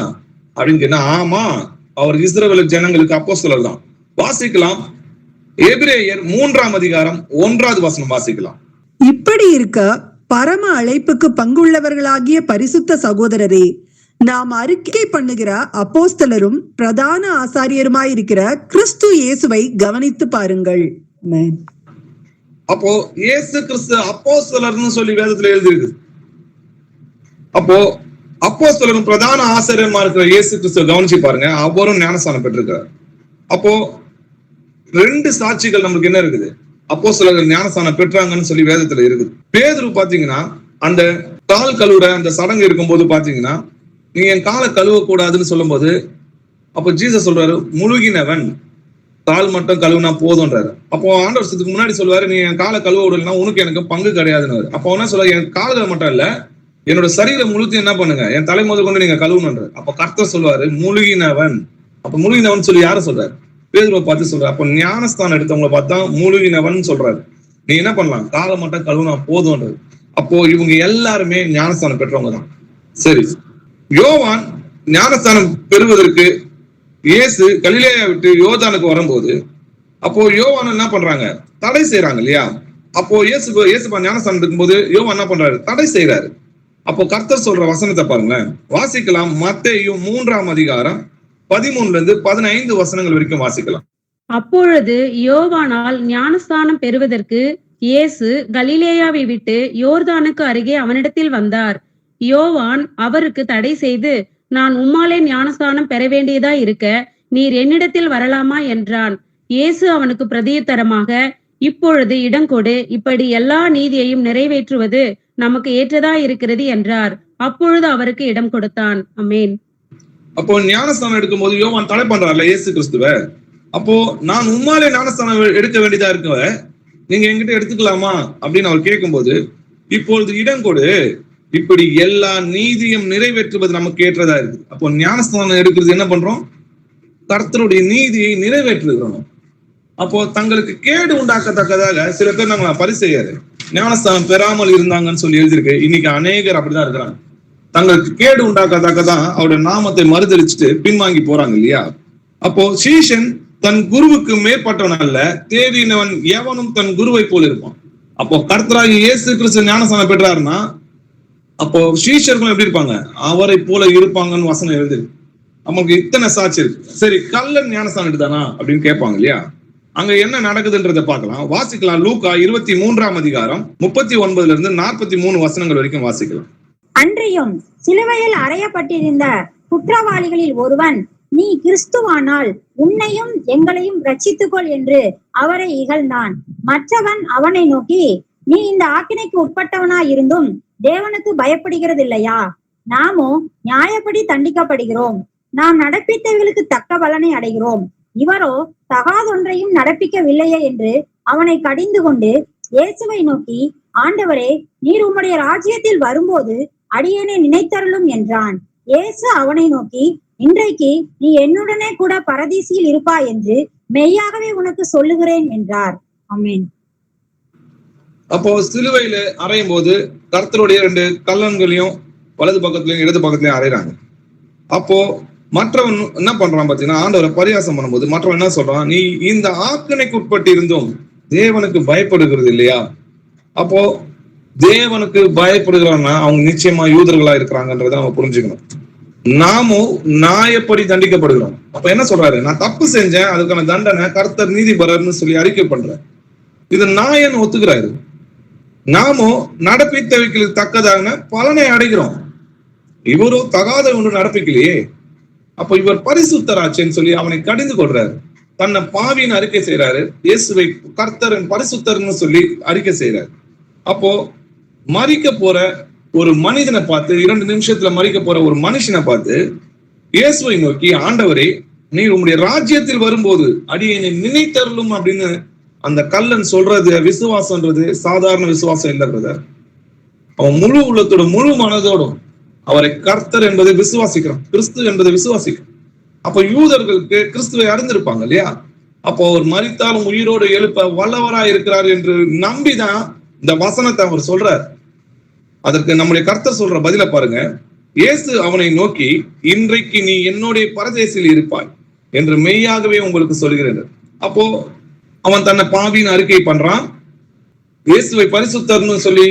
அப்படின்னு கேட்டா, ஆமா, அவர் இஸ்ரவேல் ஜனங்களுக்கு அப்போஸ்தலர் தான். வாசிக்கலாம். எபிரேயர் 3ஆம் அதிகாரம் 1வது வசனம் வாசிக்கலாம். இப்படி இருக்க பரம அழைப்புக்கு பங்குள்ளவர்களாகிய பரிசுத்த சகோதரரே, நாம் அறிக்கை பண்ணுகிற அப்போஸ்தலரும் பிரதான ஆசாரியருமாயிருக்கிற கிறிஸ்து இயேசுவை கவனித்து பாருங்கள். ஆமென். அப்போ இயேசு கிறிஸ்து அப்போஸ்தலர்னு சொல்லி வேதத்துல எழுதிருக்கு. அப்போ அப்போஸ்தலரும் பிரதான ஆசாரியமா இருக்கிற இயேசு கிறிஸ்துவ கவனிச்சு பாருங்க, அவரும் ஞானஸ்தானம் பெற்றிருக்கிறார். அப்போ 2 சாட்சிகள் நமக்கு என்ன இருக்குது? அப்போஸ்தலர்கள் ஞானஸ்தானம் பெற்றாங்கன்னு சொல்லி வேதத்துல இருக்குது. பேதுரு பாத்தீங்கன்னா அந்த கால் கழுவுற அந்த சடங்கு இருக்கும்போது பாத்தீங்கன்னா, நீங்க என் காலை கழுவ கூடாதுன்னு சொல்லும் போது அப்போ ஜீசஸ் சொல்றாரு, முழுகினவன் கால் மட்டும் கழுவுனா போதும்ன்றாரு. அப்போ ஆண்டவர் முன்னாடி சொல்லுவாரு, நீ என் காலை கழுவ விடலன்னா உனக்கு எனக்கு பங்கு கிடையாதுன்னு. அப்போ என்ன சொல்றாரு, என் கால்களை மட்டும் இல்ல, என்னோட சரீரம் முழுத்து என்ன பண்ணுங்க, என் தலை முதல் கொண்டு நீங்க கழுவணுன்றாரு. அப்போ கர்த்தர் சொல்லுவாரு முழுகினவன். அப்ப முழுகினவன் சொல்லி யார சொல்றாரு? பேதுருவை பார்த்து சொல்றாரு. அப்போ ஞானஸ்தானம் எடுத்தவங்களை பார்த்தா முழுகினவன் சொல்றாரு. நீ என்ன பண்ணலாம், காலை மட்டும் கழுவுனா போதும்ன்றது. அப்போ இவங்க எல்லாருமே ஞானஸ்தானம் பெற்றவங்க தான். சரி, யோவான் ஞானஸ்தானம் பெறுவதற்கு இயேசு கலிலேயா விட்டு யோர்தானுக்கு வரும்போது, அப்போ யோவான் என்ன பண்றாங்க, தடை செய்யறாங்க இல்லையா? அப்போ இயேசுபா ஞானஸ்தானம் இருக்கும்போது யோவான் என்ன பண்றாரு, தடை செய்யறாரு. அப்போ கர்த்தர் சொல்ற வசனத்தை பாருங்களேன். வாசிக்கலாம். மத்தேயு 3ஆம் அதிகாரம் 13 15 வசனங்கள் வரைக்கும் வாசிக்கலாம். அப்பொழுது யோவானால் ஞானஸ்தானம் பெறுவதற்கு இயேசு கலிலேயாவை விட்டு யோர்தானுக்கு அருகே அவனிடத்தில் வந்தார். யோவான் அவருக்கு தடை செய்து, நான் உம்மாலே ஞானஸ்தானம் பெற வேண்டியதா இருக்க நீர் என்னிடத்தில் வரலாமா என்றான். இயேசு அவனுக்கு பிரதியுத்தரமாக, இப்பொழுது இடங்கொடு, இப்படி எல்லா நீதியையும் நிறைவேற்றுவது நமக்கு ஏற்றதா இருக்கிறது என்றார். அப்பொழுது அவருக்கு இடம் கொடுத்தான். ஆமென். அப்போ ஞானஸ்தானம் எடுக்கும்போது யோவான் தடை பண்றாருல இயேசு கிறிஸ்துவ. அப்போ நான் உம்மாலே ஞானஸ்தானம் எடுக்க வேண்டியதா இருக்க, நீங்க என்கிட்ட எடுத்துக்கலாமா அப்படின்னு அவர் கேட்கும்போது இப்பொழுது இடம் கொடு, இப்படி எல்லா நீதியும் நிறைவேற்றுவது நமக்கு ஏற்றதா இருக்கு. அப்போ ஞானஸ்தானம் எடுக்கிறது என்ன பண்றோம்? கர்த்தருடைய நீதியை நிறைவேற்றுகிறோம். அப்போ தங்களுக்கு கேடு உண்டாக்கத்தக்கதாக சில பேர் நாங்க பரிசெய்யாரு ஞானஸ்தானம் பெறாமல் இருந்தாங்கன்னு சொல்லி எழுதியிருக்கு. இன்னைக்கு அநேகர் அப்படிதான் இருக்கிறாங்க. தங்களுக்கு கேடு உண்டாக்கத்தக்கதான் அவருடைய நாமத்தை மறுதளிச்சுட்டு பின்வாங்கி போறாங்க இல்லையா? அப்போ சீஷன் தன் குருவுக்கு மேற்பட்டவன் அல்ல, தேடினவன் எவனும் தன் குருவை போல இருப்பான். அப்போ கர்த்தராகிய இயேசு கிறிஸ்து ஞானஸ்தானம் பெற்றாருன்னா அப்போ சீஷர்களும் எப்படி இருப்பாங்க? அவரை போல இருப்பாங்கன்னு வசனம் எழுதிருக்கு. நமக்கு இத்தனை சாட்சி இருக்கு. சரி, கள்ளன் ஞானஸ்தானம் எடுத்தானா அப்படின்னு கேட்பாங்க இல்லையா? அங்க என்ன நடக்குதுன்றதை பார்க்கலாம். வாசிக்கலாம். லூக்கா 23ஆம் அதிகாரம் 39 இருந்து 43 வசனங்கள் வரைக்கும் வாசிக்கலாம். அன்றியும் சிலுவையில் அறையப்பட்டிருந்த குற்றவாளிகளில் ஒருவன், நீ கிறிஸ்துவானால் உன்னையும் எங்களையும் ரட்சித்துக்கொள் என்று அவரை இகழ்ந்தான். மற்றவன் அவனை நோக்கி, நீ இந்த ஆக்கினைக்கு உட்பட்டவனாய் இருந்தும் தேவனுக்கு பயப்படுகிறது இல்லையா? நாமோ நியாயப்படி தண்டிக்கப்படுகிறோம், நாம் நடப்பித்தவர்களுக்கு தக்க பலனை அடைகிறோம், இவரோ தகாதொன்றையும் நடப்பிக்கவில்லையே என்று அவனை கடிந்து கொண்டு இயேசுவை நோக்கி, ஆண்டவரே, நீர் உம்முடைய ராஜ்யத்தில் வரும்போது அடியேனை நினைத்தருளும் என்றான். இயேசு அவனை நோக்கி, இன்றைக்கு நீ என்னுடனே கூட பரதீசியில் இருப்பாய் என்று மெய்யாகவே உனக்கு சொல்லுகிறேன் என்றார். ஆமென். அப்போ சிலுவையில அறையும் போது கர்த்தருடைய 2 கல்லன்களையும் வலது பக்கத்துலயும் இடது பக்கத்துலயும் அறையிறாங்க. அப்போ மற்றவன் என்ன பண்றான் பாத்தீங்கன்னா, ஆண்டவரை பரியாசம் பண்ணும்போது மற்றவன் என்ன சொல்றான்? நீ இந்த ஆக்கினைக்கு உட்பட்டு இருந்தும் தேவனுக்கு பயப்படுகிறது இல்லையா? அப்போ தேவனுக்கு பயப்படுகிறான்னா அவங்க நிச்சயமா யூதர்களா இருக்கிறாங்கன்றத நம்ம புரிஞ்சுக்கணும். நாமும் நியாயப்படி தண்டிக்கப்படுகிறோம். அப்ப என்ன சொல்றாரு? நான் தப்பு செஞ்சேன், அதுக்கான தண்டனை கர்த்தர் நீதிபரர்னு சொல்லி அறிக்கை பண்றேன். இது நாயன் ஒத்துக்கிறாரு. நாமும் நடப்பித்தவைகளுக்கு தக்கதான பலனை அடைகிறோம். இவரும் தகாத ஒன்று நடப்பிக்கலையே, அப்ப இவர் பரிசுத்தராச்சேன்னு சொல்லி அவனை கடிந்து கொள்றாரு. தன்னை பாவின்னு அறிக்கை செய்யறாரு. இயேசுவை கர்த்தரன் பரிசுத்தர்னு சொல்லி அறிக்கை செய்யறாரு. அப்போ மரிக்க போற ஒரு மனிதனை பார்த்து, 2 நிமிஷத்துல மரிக்க போற ஒரு மனுஷனை பார்த்து இயேசுவை நோக்கி, ஆண்டவரே, நீ உம்முடைய ராஜ்யத்தில் வரும்போது அடியேனை நினைத்தருளும் அப்படின்னு அந்த கல்லன் சொல்றது விசுவாசம்ன்றது சாதாரண விசுவாசம் இல்லைன்றத அவன் முழு உள்ளத்தோட முழு மனதோடும் அவரை கர்த்தர் என்பதை விசுவாசிக்கிறான், கிறிஸ்து என்பதை விசுவாசிக்கிறான். அப்ப யூதர்களுக்கு கிறிஸ்துவை அறிந்திருப்பாங்க இல்லையா? அப்போ அவர் மரித்தாலும் உயிரோடு எழுப்ப வல்லவராய் இருக்கிறார் என்று நம்பிதான் இந்த வசனத்தை அவர் சொல்றார். அதற்கு நம்முடைய கர்த்தர் சொல்ற பதில பாருங்க. இயேசு அவனை நோக்கி, இன்றைக்கு நீ என்னுடைய பரதேசில் இருப்பாய் என்று மெய்யாகவே உங்களுக்கு சொல்கிறேன். அப்போ அவன் தன்னை பாவின்னு அறிக்கை பண்றான், இயேசுவை பரிசுத்தர்னு சொல்லி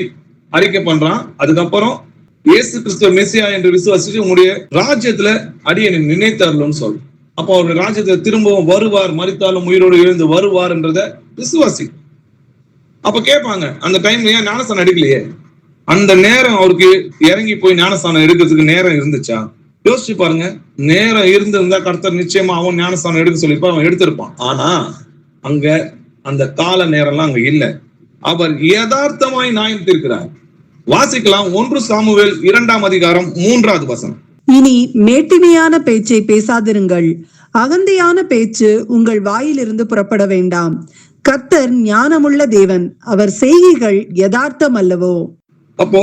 அறிக்கை பண்றான். அதுக்கப்புறம் இயேசு கிறிஸ்துவ மெசியா என்று விசுவாசிச்சு உங்களுடைய ராஜ்யத்துல அடியனை நினைத்தருளும்னு சொல்ற. அப்போ அவருடைய ராஜ்யத்துல திரும்பவும் வருவார், மரித்தாலும் உயிரோடு எழுந்து வருவார் என்றத விசுவாசி. அப்ப கேட்பாங்க, அந்த டைம்ல ஏன் ஞானஸ்தானம் எடுக்கலையே? அந்த நேரம் அவருக்கு இறங்கி போய் ஞானஸ்தானம் எடுக்கிறதுக்கு நேரம் இருந்துச்சா? யோசிச்சு பாருங்க. நேரம் இருந்திருந்தா கர்த்தர் நிச்சயமா அவன் ஞானஸ்தானம் எடுக்க சொல்லிப்பா, அவன் எடுத்திருப்பான். ஆனா அங்க அந்த கால நேரம்லாம் அங்க இல்ல. அவர் யதார்த்தமாய் நியாயம் தீர்க்கிறார். வாசிக்கலாம். 1 சாமுவேல் 2ஆம் அதிகாரம் 3வது வசனம். இனி மேட்டிமையான பேச்சை பேசாதிருங்கள், அகந்தையான பேச்சு உங்கள் வாயிலிருந்து புறப்பட வேண்டாம். கர்த்தர் ஞானமுள்ள தேவன், அவர் செய்கைகள் யதார்த்தம் அல்லவோ? அப்போ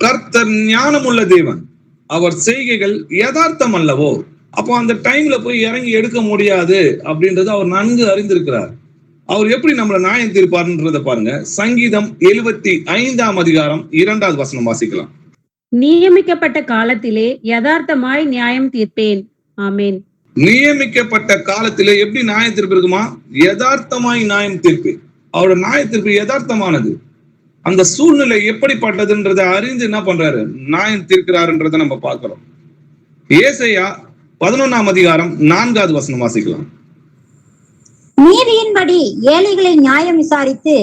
கர்த்தர் ஞானமுள்ள தேவன், அவர் செய்கைகள் யதார்த்தம் அல்லவோ? அப்போ அந்த டைம்ல போய் இறங்கி எடுக்க முடியாது அப்படின்றத அவர் நன்கு அறிந்திருக்கிறார். அவர் எப்படி நம்மளை நியாயம் தீர்ப்பார்ன்றத பாருங்க. சங்கீதம் 75ஆம் அதிகாரம் 2வது வசனம் வாசிக்கலாம். நியமிக்கப்பட்ட காலத்திலே யதார்த்தமாய் நியாயம் தீர்ப்பேன். ஆமென். நியமிக்கப்பட்ட காலத்திலே எப்படி நியாயம் தீர்ப்பு இருக்குமா? யதார்த்தமாய் நியாயம் தீர்ப்பு. அவரோட நியாய தீர்ப்பு யதார்த்தமானது. அந்த சூழ்நிலை எப்படிப்பட்டதுன்றதை அறிந்து என்ன பண்றாரு? நியாயம் தீர்க்கிறாருன்றதை நம்ம பார்க்கிறோம். ஏசாயா 11ஆம் அதிகாரம் 4வது வசனம் வாசிக்கலாம். நீதியின்படி ஏழைகளை நியாயம் விசாரித்து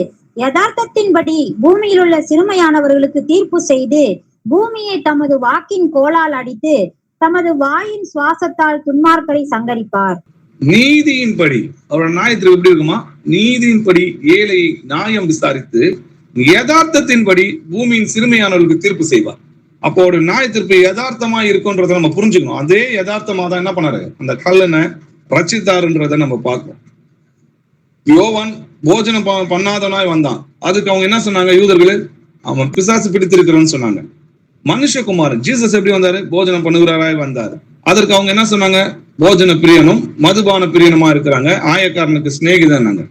யதார்த்தத்தின்படி பூமியில் உள்ள சிறுமையானவர்களுக்கு தீர்ப்பு செய்து பூமியை தமது வாக்கின் கோலால் அடித்து தமது வாயின் சுவாசத்தால் துன்மார்க்கரை சங்கரிப்பார். நீதியின்படி அவரோட நியாயத்திற்கு எப்படி இருக்குமா? நீதியின்படி ஏழையை நியாயம் விசாரித்து யதார்த்தத்தின்படி பூமியின் சிறுமையானவர்களுக்கு தீர்ப்பு செய்வார். அப்போ ஒரு நியாயத்திற்கு யதார்த்தமா இருக்கும்ன்றத நம்ம புரிஞ்சுக்கணும். அதே யதார்த்தமா தான் என்ன பண்ணாரு? அந்த கல்லனை ரட்சித்தாருன்றத நம்ம பார்க்கிறோம். யோவான் போஜனம் பண்ணாதவனாய் வந்தான். அதுக்கு அவங்க என்ன சொன்னாங்க? யூதர்கள், அவன் பிசாசு பிடித்திருக்கிறவன்னு சொன்னாங்க. மனுஷகுமாரன் ஜீசஸ் எப்படி வந்தாரு? போஜனம் பண்ணுகிறாராய் வந்தாரு. அதற்கு அவங்க என்ன சொன்னாங்க? போஜன பிரியனும் மதுபான பிரியனுமா இருக்கிறாங்க, ஆயக்காரனுக்கு சிநேகிதனாங்க.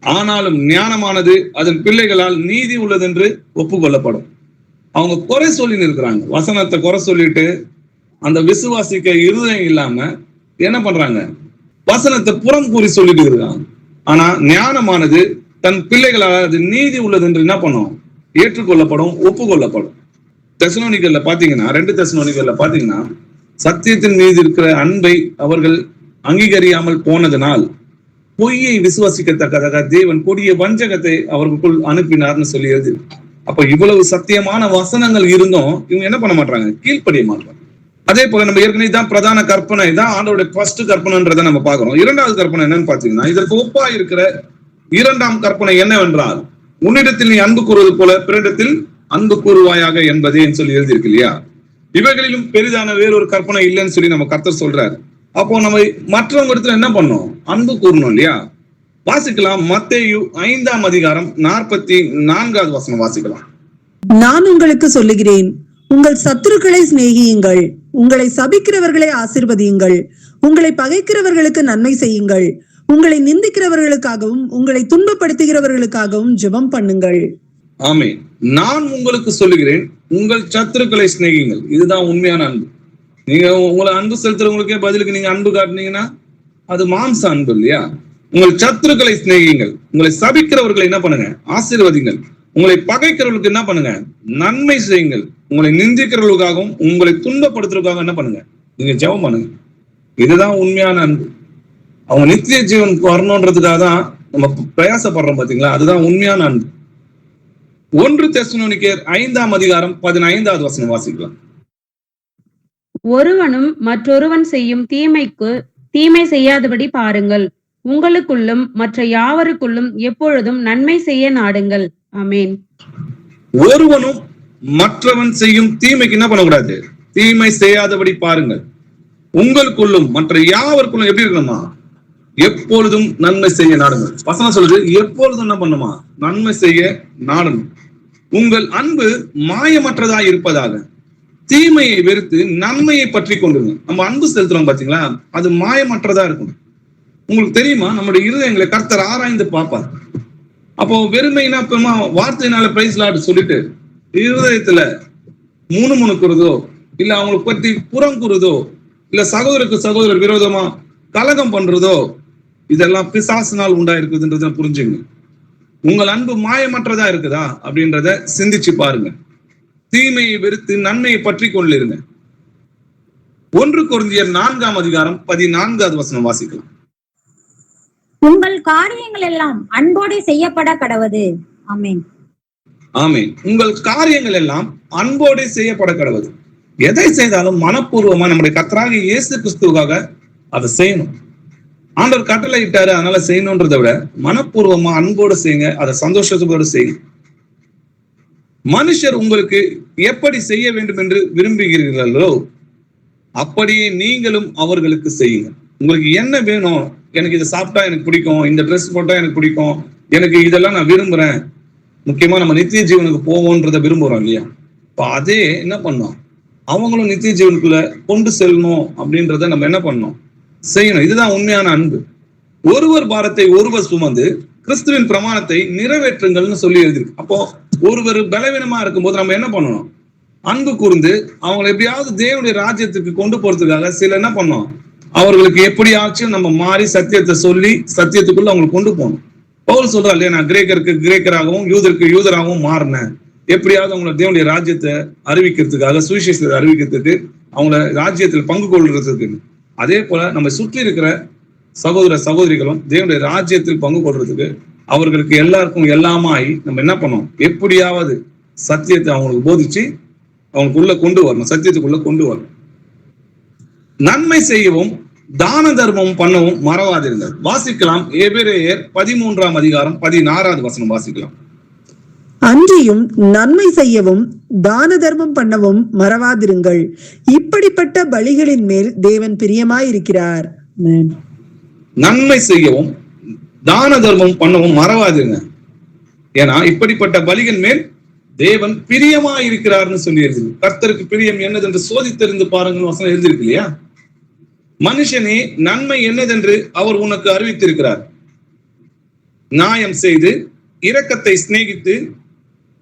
ஆனாலும் ஞானமானது அதன் பிள்ளைகளால் நீதி உள்ளது என்று ஒப்புக்கொள்ளப்படும். அவங்க குறை சொல்லி இருக்கிறாங்க, வசனத்தை குறை சொல்லிட்டு அந்த விசுவாசிக்க இருதயம் இல்லாம என்ன பண்றாங்க? வசனத்தை புறம் கூறி சொல்லிட்டு இருக்காங்க. ஆனா ஞானமானது தன் பிள்ளைகளால் அது நீதி உள்ளது என்று என்ன பண்ணும்? ஏற்றுக்கொள்ளப்படும், ஒப்புக்கொள்ளப்படும். தெசலோனிக்கல்ல பாத்தீங்கன்னா 2 தெசலோனிக்கல்ல பாத்தீங்கன்னா சத்தியத்தின் மீது இருக்கிற அன்பை அவர்கள் அங்கீகரியாமல் போனதனால் பொய்யை விசுவாசிக்கத்தக்கதாக தேவன் கொடிய வஞ்சகத்தை அவர்களுக்குள் அனுப்பினார்னு சொல்லி எழுதி. அப்ப இவ்வளவு சத்தியமான வசனங்கள் இருந்தும் இவங்க என்ன பண்ண மாட்டாங்க? கீழ்ப்படிய மாட்டாங்க. அதே போல நம்ம ஏற்கனவே தான் பிரதான கற்பனை தான் ஆண்டோடைய ஃபர்ஸ்ட் கற்பனைன்றதை நம்ம பார்க்கிறோம். 2வது கற்பனை என்னன்னு பாத்தீங்கன்னா, இதற்கு ஒப்பா இருக்கிற 2ஆம் கற்பனை என்னவென்றால், உன்னிடத்தில் நீ அன்பு கூறுவது போல பிறரிடத்தில் அன்பு கூறுவாயாக என்பதே சொல்லி எழுதியிருக்கு இல்லையா? இவைகளிலும் பெரிதான வேறொரு கற்பனை இல்லைன்னு சொல்லி நம்ம கர்த்தர் சொல்றாரு. அப்போ நம்ம மற்றவங்க இடத்துல என்ன பண்ணணும்? அன்பு கூறணும் இல்லையா? வாசிக்கலாம். மத்தேயு 5ஆம் அதிகாரம் 44வது வசனம் வாசிக்கலாம். நான் உங்களுக்கு சொல்லுகிறேன், உங்கள் சத்துருக்களை சிநேகியுங்கள், உங்களை சபிக்கிறவர்களை ஆசீர்வதியுங்கள், உங்களை பகைக்கிறவர்களுக்கு நன்மை செய்யுங்கள், உங்களை நிந்திக்கிறவர்களுக்காகவும் உங்களை துன்பப்படுத்துகிறவர்களுக்காகவும் ஜெபம் பண்ணுங்கள். ஆமே. நான் உங்களுக்கு சொல்லுகிறேன், உங்கள் சத்துருக்களை சிநேகியுங்கள். இதுதான் உண்மையான அன்பு. நீங்க உங்களை அன்பு செலுத்துறவங்களுக்கே பதிலுக்கு நீங்க அன்பு காட்டினீங்கன்னா அது மாம்ச அன்பு இல்லையா? உங்கள் சத்துருக்களை சிநேகியுங்கள், உங்களை சபிக்கிறவர்களை என்ன பண்ணுங்க? ஆசீர்வதிங்கள், உங்களை பகைக்கிறவர்களுக்கு என்ன பண்ணுங்க? நன்மை செய்யுங்கள், உங்களை நிந்திக்கிறவர்களுக்காகவும் உங்களை துன்பப்படுத்துறதுக்காக என்ன பண்ணுங்க? நீங்க ஜெபம் பண்ணுங்க. இதுதான் உண்மையான அன்பு. அவங்க நித்திய ஜீவனுக்கு வரணுன்றதுக்காக தான் நம்ம பிரயாசப்படுறோம் பாத்தீங்களா? அதுதான் உண்மையான அன்பு. 1 தெசலோனிக்கேயர் 5ஆம் அதிகாரம் 15வது வசனம் வாசிக்கலாம். ஒருவனும் மற்றொருவன் செய்யும் தீமைக்கு தீமை செய்யாதபடி பாருங்கள். உங்களுக்குள்ளும் மற்ற யாவருக்குள்ளும் எப்பொழுதும் நன்மை செய்ய நாடுங்கள். ஆமென். ஒருவனும் மற்றவன் செய்யும் தீமைக்கு என்ன பண்ணக்கூடாது? தீமை செய்யாதபடி பாருங்கள். உங்களுக்குள்ளும் மற்ற யாவருக்குள்ளும் எப்படி இருக்கணுமா? எப்பொழுதும் நன்மை செய்ய நாடுங்கள். வசனம் சொல்லுது, எப்பொழுதும் என்ன பண்ணுமா? நன்மை செய்ய நாடணும். உங்கள் அன்பு மாயமற்றதா இருப்பதாக தீமையை வெறுத்து நன்மையை பற்றி கொண்டுங்க. நம்ம அன்பு செலுத்துறோம் பாத்தீங்களா? அது மாயமற்றதா இருக்கும். உங்களுக்கு தெரியுமா, நம்முடைய இருதயங்களை கர்த்தர் ஆராய்ந்து பார்ப்பார். அப்போ வெறுமைனா வார்த்தையினால பிரைஸ் லார்ட் சொல்லிட்டு இருதயத்துல முணுமுணுக்குறதோ, இல்ல அவங்களை பற்றி புறம் கூறுதோ, இல்ல சகோதரருக்கு சகோதரர் விரோதமா கலகம் பண்றதோ, இதெல்லாம் பிசாசினால் உண்டாயிருக்குதுன்றத புரிஞ்சுங்க. உங்கள் அன்பு மாயமற்றதா இருக்குதா அப்படின்றத சிந்திச்சு பாருங்க. தீமையை வெறுத்து நன்மையை பற்றி கொண்டிருங்க. 1 கொரிந்தியர் 4ஆம் அதிகாரம் 14வது வசனம் வாசிக்கலாம். உங்கள் காரியங்கள் எல்லாம் அன்போடு செய்யப்பட கடவது. ஆமென். ஆமென். உங்கள் காரியங்கள் எல்லாம் அன்போடு செய்யப்பட கடவது. எதை செய்தாலும் மனப்பூர்வமா நம்முடைய கர்த்தராகிய இயேசு கிறிஸ்துவுக்காக அதை செய்யணும். ஆண்டவர் கட்டளை இட்டாரு, அதனால செய்யணும்ன்றதை விட மனப்பூர்வமா அன்போடு செய்யுங்க, அதை சந்தோஷத்தோடு செய்யுங்க. மனுஷர் உங்களுக்கு எப்படி செய்ய வேண்டும் என்று விரும்புகிறீர்களோ அப்படியே நீங்களும் அவர்களுக்கு செய்யுங்க. உங்களுக்கு என்ன வேணும்? எனக்கு இதை சாப்பிட்டா எனக்கு பிடிக்கும், இந்த ட்ரெஸ் போட்டா எனக்கு பிடிக்கும், எனக்கு இதெல்லாம் நான் விரும்புறேன். முக்கியமா நம்ம நித்திய ஜீவனுக்கு போவோன்றதை விரும்புறோம் இல்லையா? இப்போ அதே என்ன பண்ணோம்? அவங்களும் நித்திய ஜீவனுக்குள்ள கொண்டு செல்லணும் அப்படின்றத நம்ம என்ன பண்ணணும்? செய்யணும். இதுதான் உண்மையான அன்பு. ஒருவர் பாரத்தை ஒருவர் சுமந்து கிறிஸ்துவின் பிரமாணத்தை நிறைவேற்றுங்கள்னு சொல்லி எழுதிருக்கு. அப்போ ஒருவர் பலவீனமா இருக்கும்போது நம்ம என்ன பண்ணணும்? அன்பு கூர்ந்து அவங்களை எப்படியாவது தேவனுடைய ராஜ்யத்துக்கு கொண்டு போறதுக்காக சில என்ன பண்ணோம்? அவர்களுக்கு எப்படியாச்சும் நம்ம மாறி சத்தியத்தை சொல்லி சத்தியத்துக்குள்ள அவங்களை கொண்டு போகணும். பவுல் சொல்றா இல்லையா, நான் கிரேக்கருக்கு கிரேக்கராகவும் யூதருக்கு யூதராகவும் மாறினேன். எப்படியாவது அவங்கள தேவனுடைய ராஜ்யத்தை அறிவிக்கிறதுக்காக, சுவிசேஷத்தை அறிவிக்கிறதுக்கு, அவங்கள ராஜ்யத்தில் பங்கு கொள்றதுக்கு. அதே போல நம்ம சுற்றி இருக்கிற சகோதர சகோதரிகளும் தேவனுடைய ராஜ்யத்தில் பங்கு கொள்றதுக்கு, அவர்களுக்கு எல்லாருக்கும் எல்லாமாய் நம்ம என்ன பண்ணோம்? எப்படியாவது சத்தியத்தை அவங்களுக்கு போதிச்சு அவங்களுக்குள்ள கொண்டு வரணும், சத்தியத்துக்குள்ள கொண்டு வரணும். நன்மை செய்யவும் தான தர்மம் பண்ணவும் மறவாதிருங்கள். வாசிக்கலாம். எபிரேயர் 13ஆம் அதிகாரம் 16வது வசனம் வாசிக்கலாம். அன்றியும் நன்மை செய்யவும் தான தர்மம் பண்ணவும் மறவாதிருங்கள், இப்படிப்பட்ட பலிகளின் மேல் தேவன் பிரியமாயிருக்கிறார். நன்மை செய்யவும் தான தர்மம் பண்ணவும் மறவாதிருங்க. ஏன்னா இப்படிப்பட்ட பலிகள் மேல் தேவன் பிரியமா இருக்கிறார்னு சொல்லி எழுதி, கர்த்தருக்கு பிரியம் என்னதென்று சோதித்தறிந்து பாருங்கள் வசனம் எழுதியிருக்கு இல்லையா? மனுஷனே, நன்மை என்னதென்று அவர் உனக்கு அறிவித்திருக்கிறார். நியாயம் செய்து இரக்கத்தை சிநேகித்து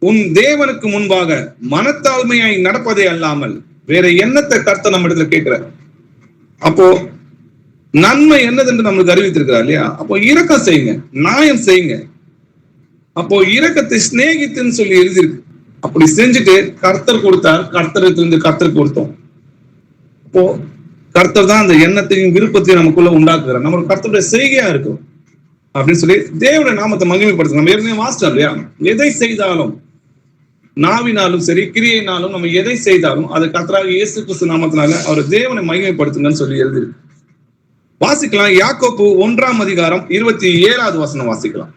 உன் தேவனுக்கு முன்பாக மனத்தாழ்மையாய் நடப்பதே அல்லாமல் வேற என்னத்தை கர்த்தர் நம்ம இடத்துல கேட்கிறார். அப்போ நன்மை என்னதென்று நம்மளுக்கு அறிவித்திருக்கிறார் இல்லையா? அப்போ இரக்கம் செய்யுங்க, நியாயம் செய்யுங்க. அப்போ இரக்கத்தை சிநேகித்துன்னு சொல்லி எழுதியிருக்கு. அப்படி செஞ்சுட்டு கர்த்தர் கொடுத்தார், கர்த்தருக்கு கர்த்தர் கொடுத்தோம். அப்போ கர்த்தர் தான் அந்த எண்ணத்தையும் விருப்பத்தையும் நமக்குள்ள உண்டாக்குறார். நம்ம கர்த்தருடைய செய்கையா இருக்கும் அப்படின்னு சொல்லி தேவனுடைய நாமத்தை மகிமைப்படுத்த நம்ம ஏற்கனவே வாசிச்சோம் இல்லையா? எதை செய்தாலும், நாவினாலும் சரி கிரியையினாலும், நம்ம எதை செய்தாலும் அதை கர்த்தராக இயேசு கிறிஸ்து நாமத்தினால அவர் தேவனை மகிமைப்படுத்துங்கன்னு சொல்லி எழுதியிருக்கு. வாசிக்கலாம். யாக்கோப்பு 1:27 வசனம் வாசிக்கலாம்.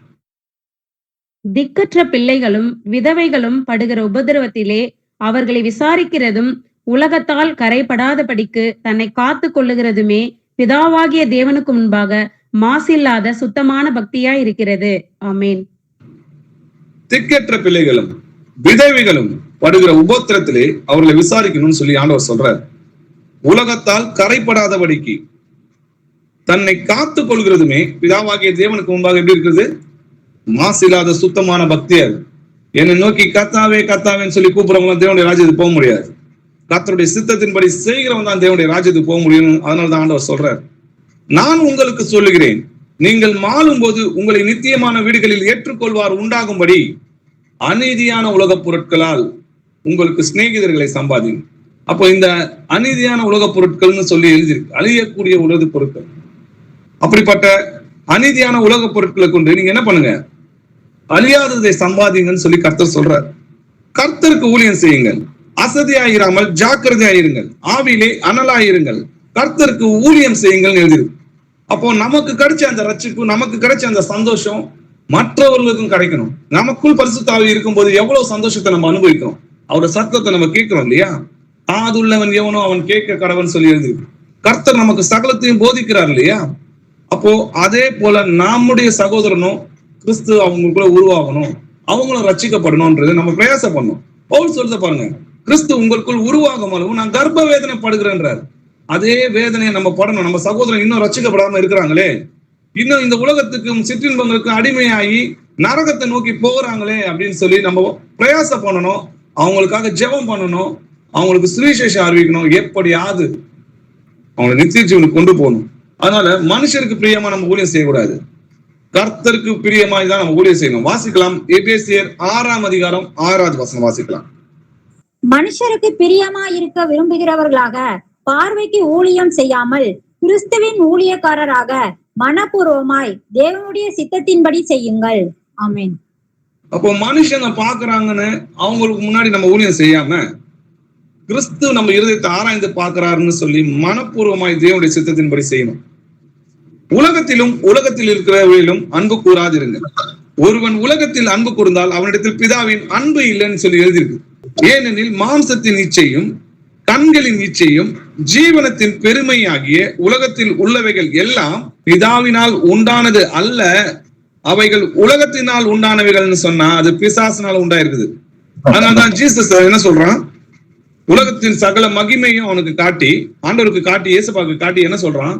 திக்கற்ற பிள்ளைகளும் விதவைகளும் படுகிற உபதிரவத்திலே அவர்களை விசாரிக்கிறதும் உலகத்தால் கரைபடாதபடிக்கு தன்னை காத்து கொள்ளுகிறதுமே பிதாவாகிய தேவனுக்கு முன்பாக மாசில்லாத சுத்தமான பக்தியாய் இருக்கிறது. ஆமேன். திக்கற்ற பிள்ளைகளும் விதவைகளும் படுகிற உபத்திரத்திலே அவர்களை விசாரிக்கணும்னு சொல்லி ஆண்டவர் சொல்றார். உலகத்தால் கரைபடாதபடிக்கு தன்னை காத்து கொள்கிறதுமே பிதாவாகிய தேவனுக்கு முன்பாக எப்படி இருக்கிறது? மாசில்லாத சுத்தமான பக்தியா இருக்கு. என்னை நோக்கி கர்த்தாவே கர்த்தாவேன்னு சொல்லி கூப்பிடுறவங்க தேவனுடைய ராஜ்யத்துக்கு போக முடியாது. கர்த்தருடைய சித்தத்தின்படி செய்கிறவன் தான் தேவனுடைய ராஜ்யத்துக்கு போக முடியும். அதனாலதான் ஆண்டவர் சொல்றார், நான் உங்களுக்கு சொல்லுகிறேன், நீங்கள் மாளும் போது உங்களை நித்தியமான வீடுகளில் ஏற்றுக்கொள்வார் உண்டாகும்படி அநீதியான உலகப் பொருட்களால் உங்களுக்கு சிநேகிதர்களை சம்பாதிங்க. அப்போ இந்த அநீதியான உலகப் பொருட்கள்னு சொல்லி எழுதியிருக்கு, அழியக்கூடிய உலக பொருட்கள். அப்படிப்பட்ட அநீதியான உலகப் பொருட்களை கொண்டு நீங்க என்ன பண்ணுங்க? அழியாததை சம்பாதிங்கன்னு சொல்லி கர்த்தர் சொல்றார். கர்த்தருக்கு ஊழியம் செய்யுங்கள், அசதியாயிராமல் ஜாக்கிரதையாயிருங்கள், ஆவியிலே அனலாயிருங்கள், கர்த்தருக்கு ஊழியம் செய்யுங்கள் எழுதிருக்கு. அப்போ நமக்கு கிடைச்ச அந்த ரட்சிப்பு, நமக்கு கிடைச்ச அந்த சந்தோஷம் மற்றவர்களுக்கும் கிடைக்கணும். நமக்குள் பரிசுத்த ஆவி இருக்கும்போது எவ்வளவு சந்தோஷத்தை நம்ம அனுபவிக்கிறோம். அவரோட சத்தத்தை நம்ம கேட்கிறோம் இல்லையா? காதுள்ளவன் எவனோ அவன் கேட்க கடவன் சொல்லி எழுதிருக்கு. கர்த்தர் நமக்கு சகலத்தையும் போதிக்கிறார் இல்லையா? அப்போ அதே போல நம்முடைய சகோதரனும் கிறிஸ்து அவங்களுக்குள்ள உருவாகணும், அவங்களும் ரட்சிக்கப்படணும்ன்றது நம்ம பிரயாசம் பண்ணணும். பவுல் சொல்றத பாருங்க, கிறிஸ்து உங்களுக்குள் உருவாகும் அளவு நான் கர்ப்ப வேதனை படுகிறேன்றார். அதே வேதனையை நம்ம படணும். நம்ம சகோதரன் இன்னும் ரட்சிக்கப்படாம இருக்கிறாங்களே, இன்னும் இந்த உலகத்துக்கும் சிற்றின்பங்களுக்கும் அடிமையாகி நரகத்தை நோக்கி போகிறாங்களே அப்படின்னு சொல்லி நம்ம பிரயாசம் பண்ணணும். அவங்களுக்காக ஜெபம் பண்ணணும், அவங்களுக்கு சுவிசேஷம் அறிவிக்கணும், எப்படியாவது அவங்களை நித்திய ஜீவனுக்கு கொண்டு போகணும். அதனால மனுஷருக்கு பிரியமா நம்ம ஊழியம் செய்யக்கூடாது, கர்த்தருக்கு பிரியமாய் தான் நம்ம ஊழியம் செய்யணும். வாசிக்கலாம். எபேசியர் 6:6 வசனம் வாசிக்கலாம். மனுஷருக்கு பிரியமா இருக்க விரும்புகிறவர்களாக பார்வைக்கு ஊழியம் செய்யாமல் கிறிஸ்துவின் ஊழியக்காரராக மனப்பூர்வமாய் தேவனுடைய சித்தத்தின்படி செய்யுங்கள். ஆமென். அப்போ மனுஷங்க பாக்குறாங்கன்னு அவங்களுக்கு முன்னாடி நம்ம ஊழியம் செய்யாம கிறிஸ்து நம்ம இருதயத்தை ஆராய்ந்து பார்க்கிறாருன்னு சொல்லி மனப்பூர்வமாய் தேவனுடைய சித்தத்தின்படி செய்யணும். உலகத்திலும் உலகத்தில் இருக்கிறவர்களிலும் அன்பு கூறாதிருங்க. ஒருவன் உலகத்தில் அன்பு கூர்ந்தால் அவனிடத்தில் பிதாவின் அன்பு இல்லைன்னு சொல்லி எழுதியிருக்கு. ஏனெனில் மாம்சத்தின் இச்சையும் கண்களின் இச்சையும் ஜீவனத்தின் பெருமையாகிய உலகத்தில் உள்ளவைகள் எல்லாம் பிதாவினால் உண்டானது அல்ல, அவைகள் உலகத்தினால் உண்டானவைகள்னு சொன்னா அது பிசாசினால் உண்டாயிருக்குது. அதனால்தான் ஜீசஸ் என்ன சொல்றான்? உலகத்தின் சகல மகிமையும் அவனுக்கு காட்டி, ஆண்டவருக்கு காட்டி, இயேசுபாக்கு காட்டி என்ன சொல்றான்?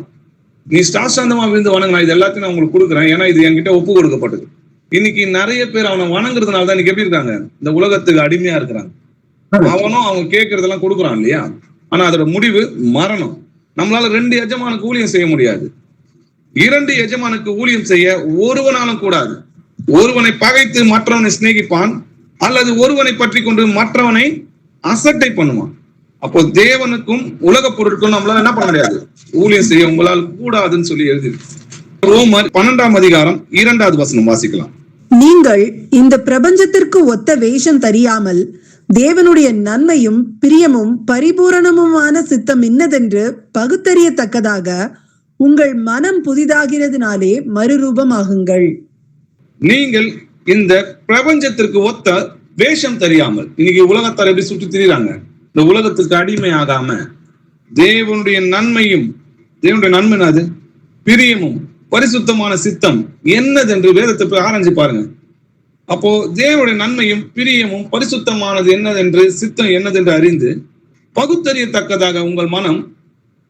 நீ சாஷ்டாந்தமா விழுந்து வணங்கினா இது எல்லாத்தையும் நான் உங்களுக்கு கொடுக்குறேன், ஏன்னா இது என்கிட்ட ஒப்பு கொடுக்கப்பட்டது. இன்னைக்கு நிறைய பேர் அவனை வணங்குறதுனால தான் இன்னைக்கு எப்படி இருக்காங்க? இந்த உலகத்துக்கு அடிமையா இருக்கிறாங்க. அவனும் அவங்க கேட்கறதெல்லாம் கொடுக்குறான் இல்லையா? ஆனா அதோட முடிவு மரணம். நம்மளால 2 எஜமானுக்கு ஊழியம் செய்ய முடியாது. 2 எஜமானுக்கு ஊழியம் செய்ய ஒருவனாலும் கூடாது. ஒருவனை பகைத்து மற்றவனை சிநேகிப்பான், அல்லது ஒருவனை பற்றி கொண்டு மற்றவனை அசட்டை பண்ணுவான். அப்போ தேவனுக்கும் உலக பொருட்களும் நம்மளால என்ன பண்ண முடியாது? ஊழியம் செய்ய உங்களால் கூடாதுன்னு சொல்லி எழுதி. ரோமர் 12:2 வசனம் வாசிக்கலாம். நீங்கள் இந்த பிரபஞ்சத்திற்கு ஒத்த வேஷம் தெரியாமல் தேவனுடைய நன்மையும் பிரியமும் பரிபூரணமுமான சித்தம் இன்னதென்று பகுத்தறியத்தக்கதாக உங்கள் மனம் புதிதாகிறதுனாலே மறுரூபமாகுங்கள். நீங்கள் இந்த பிரபஞ்சத்திற்கு ஒத்த வேஷம் தெரியாமல், இன்னைக்கு உலகத்தார் எப்படி சுற்றி திரிகிறாங்க? இந்த உலகத்துக்கு அடிமையாகாம தேவனுடைய நன்மையும், தேவனுடைய நன்மை அது பிரியமும் பரிசுத்தமான சித்தம் என்னதென்று வேதத்தை ஆராய்ச்சி பாருங்க. அப்போ தேவனுடைய நன்மையும் பிரியமும் பரிசுத்தமானது என்னதென்று சித்தம் என்னதென்று அறிந்து பகுத்தறியத்தக்கதாக உங்கள் மனம்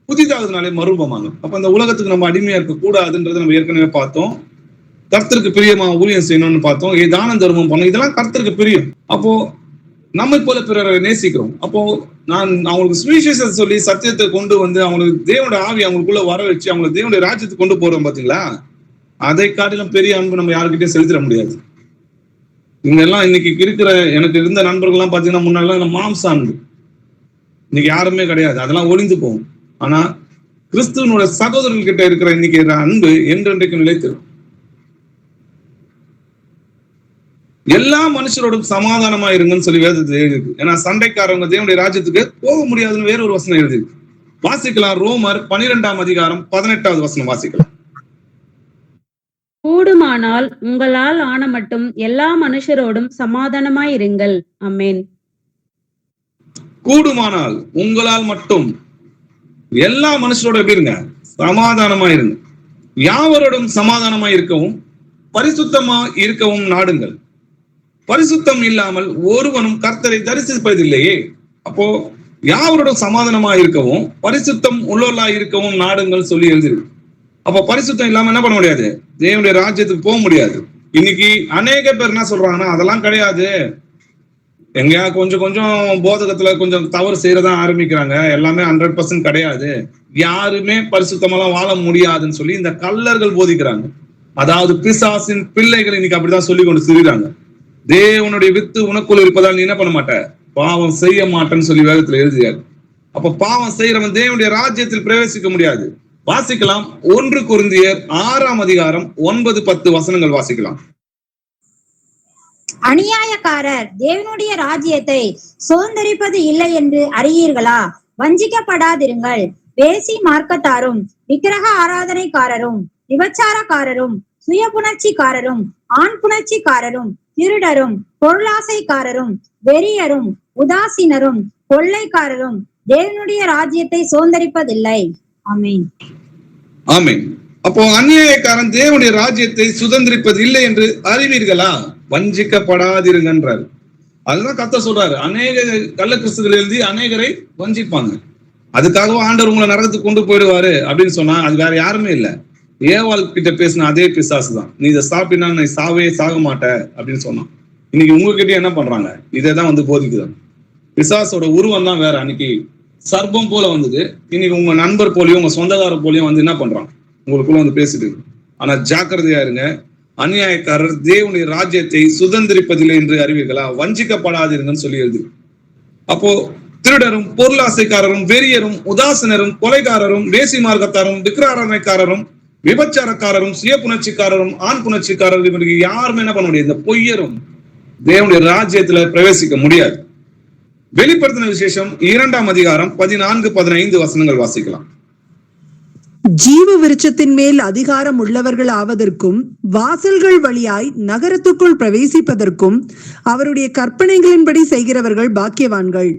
புதிதாகனாலே மறுபமாகும். அப்ப அந்த உலகத்துக்கு நம்ம அடிமையா இருக்க கூடாதுன்றதை நம்ம ஏற்கனவே பார்த்தோம். கர்த்தருக்கு பிரியமா ஊழியம் செய்யணும்னு பார்த்தோம். தானம் தர்மம் பண்ணணும், இதெல்லாம் கர்த்தருக்கு பிரியம். அப்போ நம்மை போல பிறரை நேசிக்கிறோம். அப்போ நான் அவங்களுக்கு சுவிசேஷத்தை சொல்லி சத்தியத்தை கொண்டு வந்து அவங்களுக்கு தேவனுடைய ஆவி அவங்களுக்குள்ள வர வச்சு அவங்களை தேவனுடைய ராஜ்யத்துக்கு கொண்டு போறோம் பாத்தீங்களா, அதை காட்டிலும் பெரிய அன்பு நம்ம யாருக்கிட்டையும் செலுத்திட முடியாது. இங்க எல்லாம் இன்னைக்கு இருக்கிற எனக்கு இருந்த நண்பர்கள்லாம் பாத்தீங்கன்னா முன்னாடி மாம்ச அன்பு, இன்னைக்கு யாருமே கிடையாது, அதெல்லாம் ஒளிந்து போகும். ஆனா கிறிஸ்துவனுடைய சகோதரர்கள் கிட்ட இருக்கிற இன்னைக்கு அன்பு என்றென்றைக்கு நிலைத்திரும். எல்லா மனுஷரோடும் சமாதானமா இருங்கன்னு சொல்லி வேதத்துல எழுதிருக்கு. ஏன்னா சண்டைக்காரவங்க தேவனுடைய ராஜ்யத்துக்கு போக முடியாதுன்னு வேற ஒரு வசனம் எழுதிருக்கு. வாசிக்கலாம். ரோமர் 12ஆம் அதிகாரம் 18வது வசனம் வாசிக்கலாம். கூடுமானால் உங்களால் ஆன மட்டும் எல்லா மனுஷரோடும் சமாதானமாயிருங்கள். ஆமென். கூடுமானால் உங்களால் மட்டும் எல்லா மனுஷரோட எப்படி இருங்க? சமாதானமா இருங்க. யாவரோடும் சமாதானமா இருக்கவும் பரிசுத்தமா இருக்கவும் நாடுங்கள். பரிசுத்தம் இல்லாமல் ஒருவனும் கர்த்தரை தரிசிப்பதில்லையே. அப்போ யாவரோடும் சமாதானமா இருக்கவும் பரிசுத்தம் உள்ளவர்களா இருக்கவும் நாடுங்கள் சொல்லி எழுதிருக்கு. அப்ப பரிசுத்தம் இல்லாம என்ன பண்ண முடியாது? தேவனுடைய ராஜ்யத்துக்கு போக முடியாது. இன்னைக்கு அநேக பேர் என்ன சொல்றாங்கன்னா, அதெல்லாம் கிடையாது, எங்கயா கொஞ்சம் கொஞ்சம் போதகத்துல கொஞ்சம் தவறு செய்யறதா ஆரம்பிக்கிறாங்க, எல்லாமே 100% கிடையாது, யாருமே பரிசுத்தமெல்லாம் வாழ முடியாதுன்னு சொல்லி இந்த கள்ளர்கள் போதிக்கிறாங்க. அதாவது பிசாசின் பிள்ளைகள் இன்னைக்கு அப்படிதான் சொல்லி கொண்டு திரிகிறாங்க. தேவனுடைய வித்து உனக்குள்ள இருப்பதால் நீ என்ன பண்ண மாட்ட? பாவம் செய்ய மாட்டேன்னு சொல்லி வேதத்துல எழுதியாரு. அப்ப பாவம் செய்யறவன் தேவனுடைய ராஜ்யத்தில் பிரவேசிக்க முடியாது. வாசிக்கலாம். 1 கொரிந்தியர் 6ஆம் அதிகாரம் 9-10 வசனங்கள் வாசிக்கலாம். அநியாயக்காரர் தேவனுடைய ராஜ்யத்தை சுதந்தரிப்பது இல்லை என்று அறியீர்களா? வஞ்சிக்கப்படாதிருங்கள். வேசி மார்க்கத்தாரும் விக்கிரக ஆராதனைக்காரரும் விபச்சாரக்காரரும் சுய புணர்ச்சிக்காரரும் ஆண் புணர்ச்சிக்காரரும் திருடரும் பொருளாசைக்காரரும் வெறியரும் உதாசீனரும் கொள்ளைக்காரரும் தேவனுடைய ராஜ்யத்தை சுதந்தரிப்பதில்லை. ஆமென். ஆமென். அப்போ அநியாயக்காரன் தேவனுடைய ராஜ்யத்தை சுதந்திரிப்பது இல்லை என்று அறிவீர்களா? வஞ்சிக்கப்படாதிருங்கன்றார். அதுதான் கர்த்தர் சொல்றாரு. அநேக கள்ள கிறிஸ்துகள் எழுதி அநேகரை வஞ்சிப்பாங்க. அதுக்காகவும் ஆண்டவர் உங்களை நரகத்துக்கு கொண்டு போயிடுவாரு அப்படின்னு சொன்னா அது வேற யாருமே இல்லை, ஏவாள் கிட்ட பேசின அதே பிசாசு தான். நீ இதை சாப்பிட்டா நீ சாக மாட்ட அப்படின்னு சொன்னான். இன்னைக்கு உங்ககிட்ட என்ன பண்றாங்க? இதைதான் வந்து போதிக்குறாங்க. பிசாசோட உருவம் தான் வேற. அன்னைக்கு சர்ப்பம் போல வந்தது, இன்னைக்கு உங்க நண்பர் போலயும் உங்க சொந்தக்காரர் போலயும் வந்து என்ன பண்றாங்க? உங்களுக்குள்ள வந்து பேசிட்டு. ஆனா ஜாக்கிரதையா இருங்க. அநியாயக்காரர் தேவனுடைய ராஜ்யத்தை சுதந்திரிப்பதில்லை என்று அறிவீர்களா? வஞ்சிக்கப்படாதீங்கன்னு சொல்லி எழுது. அப்போ திருடரும் பொருளாசைக்காரரும் வெறியரும் உதாசனரும் கொலைகாரரும் வேசி மார்க்கத்தாரும் விக்கிராரணைக்காரரும் விபச்சாரக்காரரும் சுய புணர்ச்சிக்காரரும் ஆண் புணர்ச்சிக்காரரும் இவருக்கு யாருமே என்ன பண்ண முடியாது? இந்த பொய்யரும் தேவனுடைய ராஜ்யத்துல பிரவேசிக்க முடியாது. வெளிப்படுத்தின விசேஷம் 2ஆம் அதிகாரம் 14-15 வசனங்கள் வாசிக்கலாம். ஜீவ விருட்சத்தின் மேல் அதிகாரம் உள்ளவர்கள் ஆவதற்கும் வாசல்கள் வழியாய் நகரத்துக்குள் பிரவேசிப்பதற்கும் அவருடைய கற்பனைகளின்படி செய்கிறவர்கள் பாக்கியவான்கள்.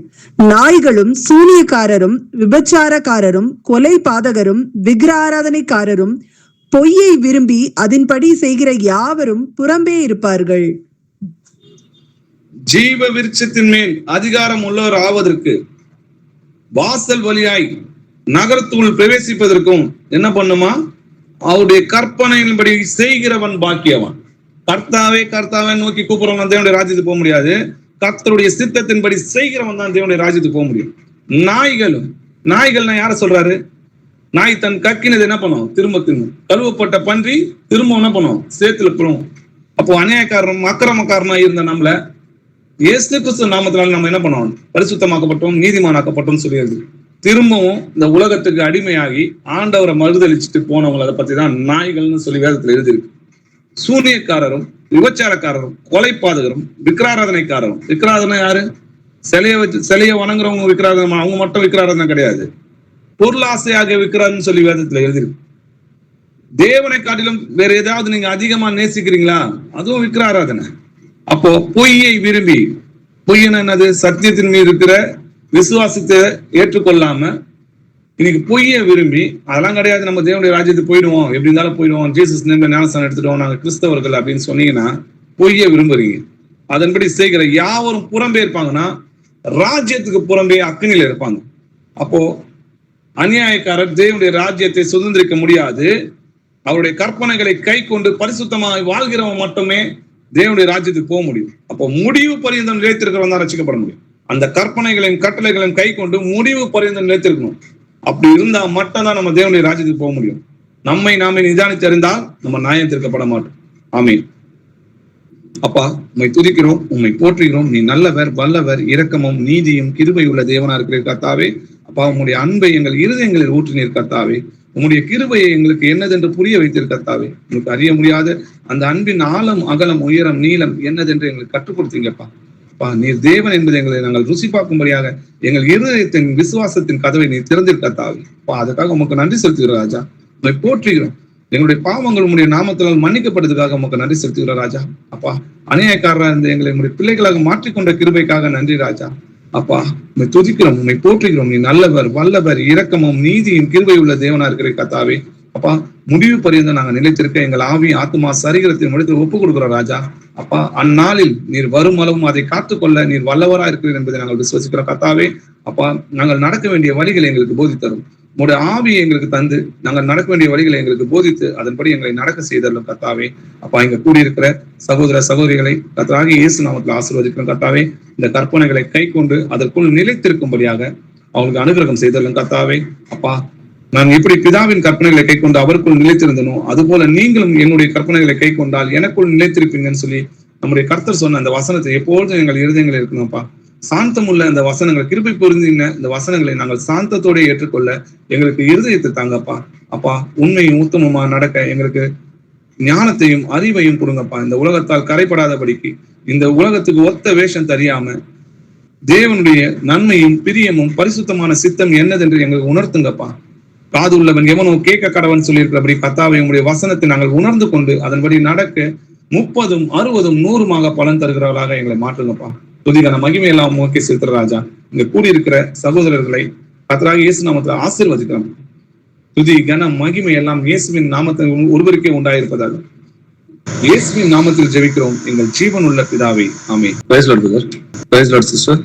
நாய்களும் சூனியக்காரரும் விபச்சாரக்காரரும் கொலை பாதகரும் விக்கிராராதனைக்காரரும் பொய்யை விரும்பி அதன்படி செய்கிற யாவரும் புறம்பே இருப்பார்கள். ஜீவ விருட்சத்தின் மேல் அதிகாரம் உள்ளவர் ஆவதற்கு வாசல் வழியாய் நகரத்துக்குள் பிரவேசிப்பதற்கும் என்ன பண்ணுமா? அவருடைய கற்பனையின்படி செய்கிறவன் பாக்கியவான். கர்த்தாவே நோக்கி கூப்பிடுறவன் தேவனுடைய ராஜ்யத்துக்கு போக முடியாது. கர்த்தருடைய சித்தத்தின்படி செய்கிறவன் தான் தேவனுடைய ராஜ்யத்துக்கு போக முடியும். நாய்கள்னா யார சொல்றாரு? நாய் தன் கக்கினது என்ன பண்ணும்? திரும்ப தின்னும். கழுவப்பட்ட பன்றி திரும்ப என்ன பண்ணும்? சேத்துல புழுவும். அப்போ அநியாயக்காரனும் அக்கிரமக்காரனா இருந்த நம்மள இயேசு கிறிஸ்து நாமத்தினால நம்ம என்ன பண்ணுவோம்? பரிசுத்தமாக்கப்பட்டோம், நீதிமானாக்கப்பட்டோம் சொல்லியது. திரும்பவும் இந்த உலகத்துக்கு அடிமையாகி ஆண்டவரை மறுதளிச்சுட்டு போனவங்களை அதை பத்தி தான் நாய்கள்னு சொல்லி வேதத்துல எழுதியிருக்கு. சூனியக்காரரும் விபச்சாரக்காரரும் கொலைப்பாதகரும் விக்கிராராதனைக்காரரும். விக்கிராராதனை யாரு? சிலைய வணங்குறவங்க விக்கிராராதனை. அவங்க மட்டும் விக்கிராராதனை கிடையாது, பொருளாசையாக விக்கிறான்னு சொல்லி வேதத்துல எழுதிருக்கு. தேவனை காட்டிலும் வேற ஏதாவது நீங்க அதிகமா நேசிக்கிறீங்களா? அதுவும் விக்கிராராதனை. அப்போ பொய்யை விரும்பி, பொய்யன என்னது? சத்தியத்தின் மீது இருக்கிற விசுவாசத்தை ஏற்றுக்கொள்ளாம இன்னைக்கு பொய்யை விரும்பி, அதெல்லாம் கிடையாது, நம்ம தேவனுடைய ராஜ்யத்துக்கு போயிடுவோம், எப்படி இருந்தாலும் போயிடுவோம், ஜீசஸ் நேம்ல ஞானஸ்தானம் எடுத்துட்டோம், நாங்க கிறிஸ்தவர்கள் அப்படின்னு சொன்னீங்கன்னா பொய்ய விரும்புறீங்க. அதன்படி செய்கிற யாவரும் புறம்பே இருப்பாங்கன்னா ராஜ்யத்துக்கு புறம்பே அக்னியில இருப்பாங்க. அப்போ அநியாயக்காரர் தேவனுடைய ராஜ்யத்தை சுதந்திரிக்க முடியாது. அவருடைய கற்பனைகளை கை கொண்டு பரிசுத்தமாக வாழ்கிறவன் மட்டுமே தேவனுடைய ராஜ்யத்துக்கு போக முடியும். அப்போ முடிவு பரியந்தம் நிலைத்திருக்கிறவன் தான் ரட்சிக்கப்பட முடியும். அந்த கற்பனைகளையும் கட்டளைகளையும் கை கொண்டு முடிவு பரியந்தம் நிலைத்திருக்கணும். அப்படி இருந்தா மட்டும்தான் நம்ம தேவனுடைய ராஜ்யத்துக்கு போக முடியும். நம்மை நாமே நிதானித்து அறிந்தால் நம்ம நியாயம் தீர்க்கப்பட மாட்டோம். ஆமென். அப்பா, உம்மை துதிக்கிறோம், உம்மை போற்றுகிறோம். நீ நல்லவர், வல்லவர், இரக்கமும் நீதியும் கிருபை உள்ள தேவனா இருக்கிற கர்த்தாவே. அப்பா, உம்முடைய அன்பை எங்கள் இருதயங்களில் ஊற்றினீர் கர்த்தாவே. உம்முடைய கிருபையை எங்களுக்கு என்னதென்று புரிய வைத்தீர் கர்த்தாவே. உங்களுக்கு அறிய முடியாத அந்த அன்பின் ஆழம், அகலம், உயரம், நீளம் என்னதென்று எங்களுக்கு கற்றுக் கொடுத்தீங்கப்பா. அப்பா, நீர் தேவன் என்பதை எங்களை நாங்கள் ருசி பார்க்கும்படியாக எங்கள் இருதயத்தின் விசுவாசத்தின் கதவை நீர் திறந்தீர் கர்த்தாவே. அப்பா, அதுக்காக உமக்கு நன்றி செலுத்துகிறோம் ராஜா. உம்மை போற்றுகிறோம். எங்களுடைய பாவங்கள் உங்களுடைய நாமத்தினால் மன்னிக்கப்பட்டதுக்காக உமக்கு நன்றி செலுத்துகிறோம் ராஜா. அப்பா, அநியாயக்காரராக இருந்த எங்களை உங்களுடைய பிள்ளைகளாக மாற்றிக்கொண்ட கிருபைக்காக நன்றி ராஜா. அப்பா, உம்மை துதிக்கிறோம், உம்மை போற்றுகிறோம். நீ நல்லவர், வல்லவர், இரக்கமும் நீதியும் கிருபை உள்ள தேவனா இருக்கிற கர்த்தாவே. அப்பா, முடிவு பரியந்தம் நாங்கள் நிலைத்திருக்க எங்கள் ஆவி, ஆத்மா, சரீரத்தின் முடித்து ஒப்புக் கொடுக்கிறோம் ராஜா. அப்பா, அந்நாளில் நீர் வருமளவும் அதை காத்துக்கொள்ள நீர் வல்லவரா இருக்கிறீர் என்பதை நாங்கள் விசுவசிக்கிறோம் கர்த்தாவே. அப்பா, நாங்கள் நடக்க வேண்டிய வழிகளை எங்களுக்கு போதித்தரும். உங்களுடைய ஆவியை எங்களுக்கு தந்து நாங்கள் நடக்க வேண்டிய வழிகளை எங்களுக்கு போதித்து அதன்படி எங்களை நடக்க செய்தரலும் கர்த்தாவே. அப்பா, இங்க கூடியிருக்கிற சகோதர சகோதரிகளை கர்த்தராகிய இயேசு நாமத்தில் ஆசீர்வதிக்கிறோம் கர்த்தாவே. இந்த கற்பனைகளை கை கொண்டு அதற்குள் நிலைத்திருக்கும்படியாக அவங்களுக்கு அனுகிரகம் செய்தரலும் கர்த்தாவே. அப்பா, நான் எப்படி பிதாவின் கற்பனைகளை கை கொண்டு அவருக்குள் நிலைத்திருந்தனோ அதுபோல நீங்களும் என்னுடைய கற்பனைகளை கை கொண்டால் எனக்குள் நிலைத்திருப்பீங்கன்னு சொல்லி நம்முடைய கர்த்தர் சொன்ன அந்த வசனத்தை எப்பொழுதும் எங்கள் இருதயங்கள் இருக்கணும்ப்பா. சாந்தமுள்ள அந்த வசனங்கள், கிருபை பொருந்தின இந்த வசனங்களை நாங்கள் சாந்தத்தோட ஏற்றுக்கொள்ள எங்களுக்கு இருதயத்தை தாங்கப்பா. அப்பா, உண்மையும் உத்தமமா நடக்க எங்களுக்கு ஞானத்தையும் அறிவையும் கொடுங்கப்பா. இந்த உலகத்தால் கரைப்படாதபடிக்கு, இந்த உலகத்துக்கு ஒத்த வேஷம் தெரியாம தேவனுடைய நன்மையும் பிரியமும் பரிசுத்தமான சித்தம் என்னதென்று எங்களுக்கு உணர்த்துங்கப்பா. காது உள்ளவன் எவனோ கேட்க கடவன் சொல்லியிருக்கிறபடி கர்த்தாவே, உம்முடைய வசனத்தை நாங்கள் உணர்ந்து கொண்டு அதன்படி நடக்க 30, 60, 100 பலன் தருகிறவர்களாக எங்களை மாற்றுங்கப்பா. துதிக்கான மகிமை எல்லாம் நோக்கி செலுத்துற ராஜா. இங்க கூடியிருக்கிற சகோதரர்களை கர்த்தராகிய இயேசு நாமத்தில் ஆசீர்வதிக்கிறோம். துதி, கன, மகிமை எல்லாம் இயேசுவின் நாமத்தில் ஒருவருக்கே உண்டாயிருப்பதாக இயேசுவின் நாமத்தில் ஜெபிக்கிறோம் எங்கள் ஜீவன் உள்ள பிதாவே. Amen. Praise Lord brother. Praise Lord sister.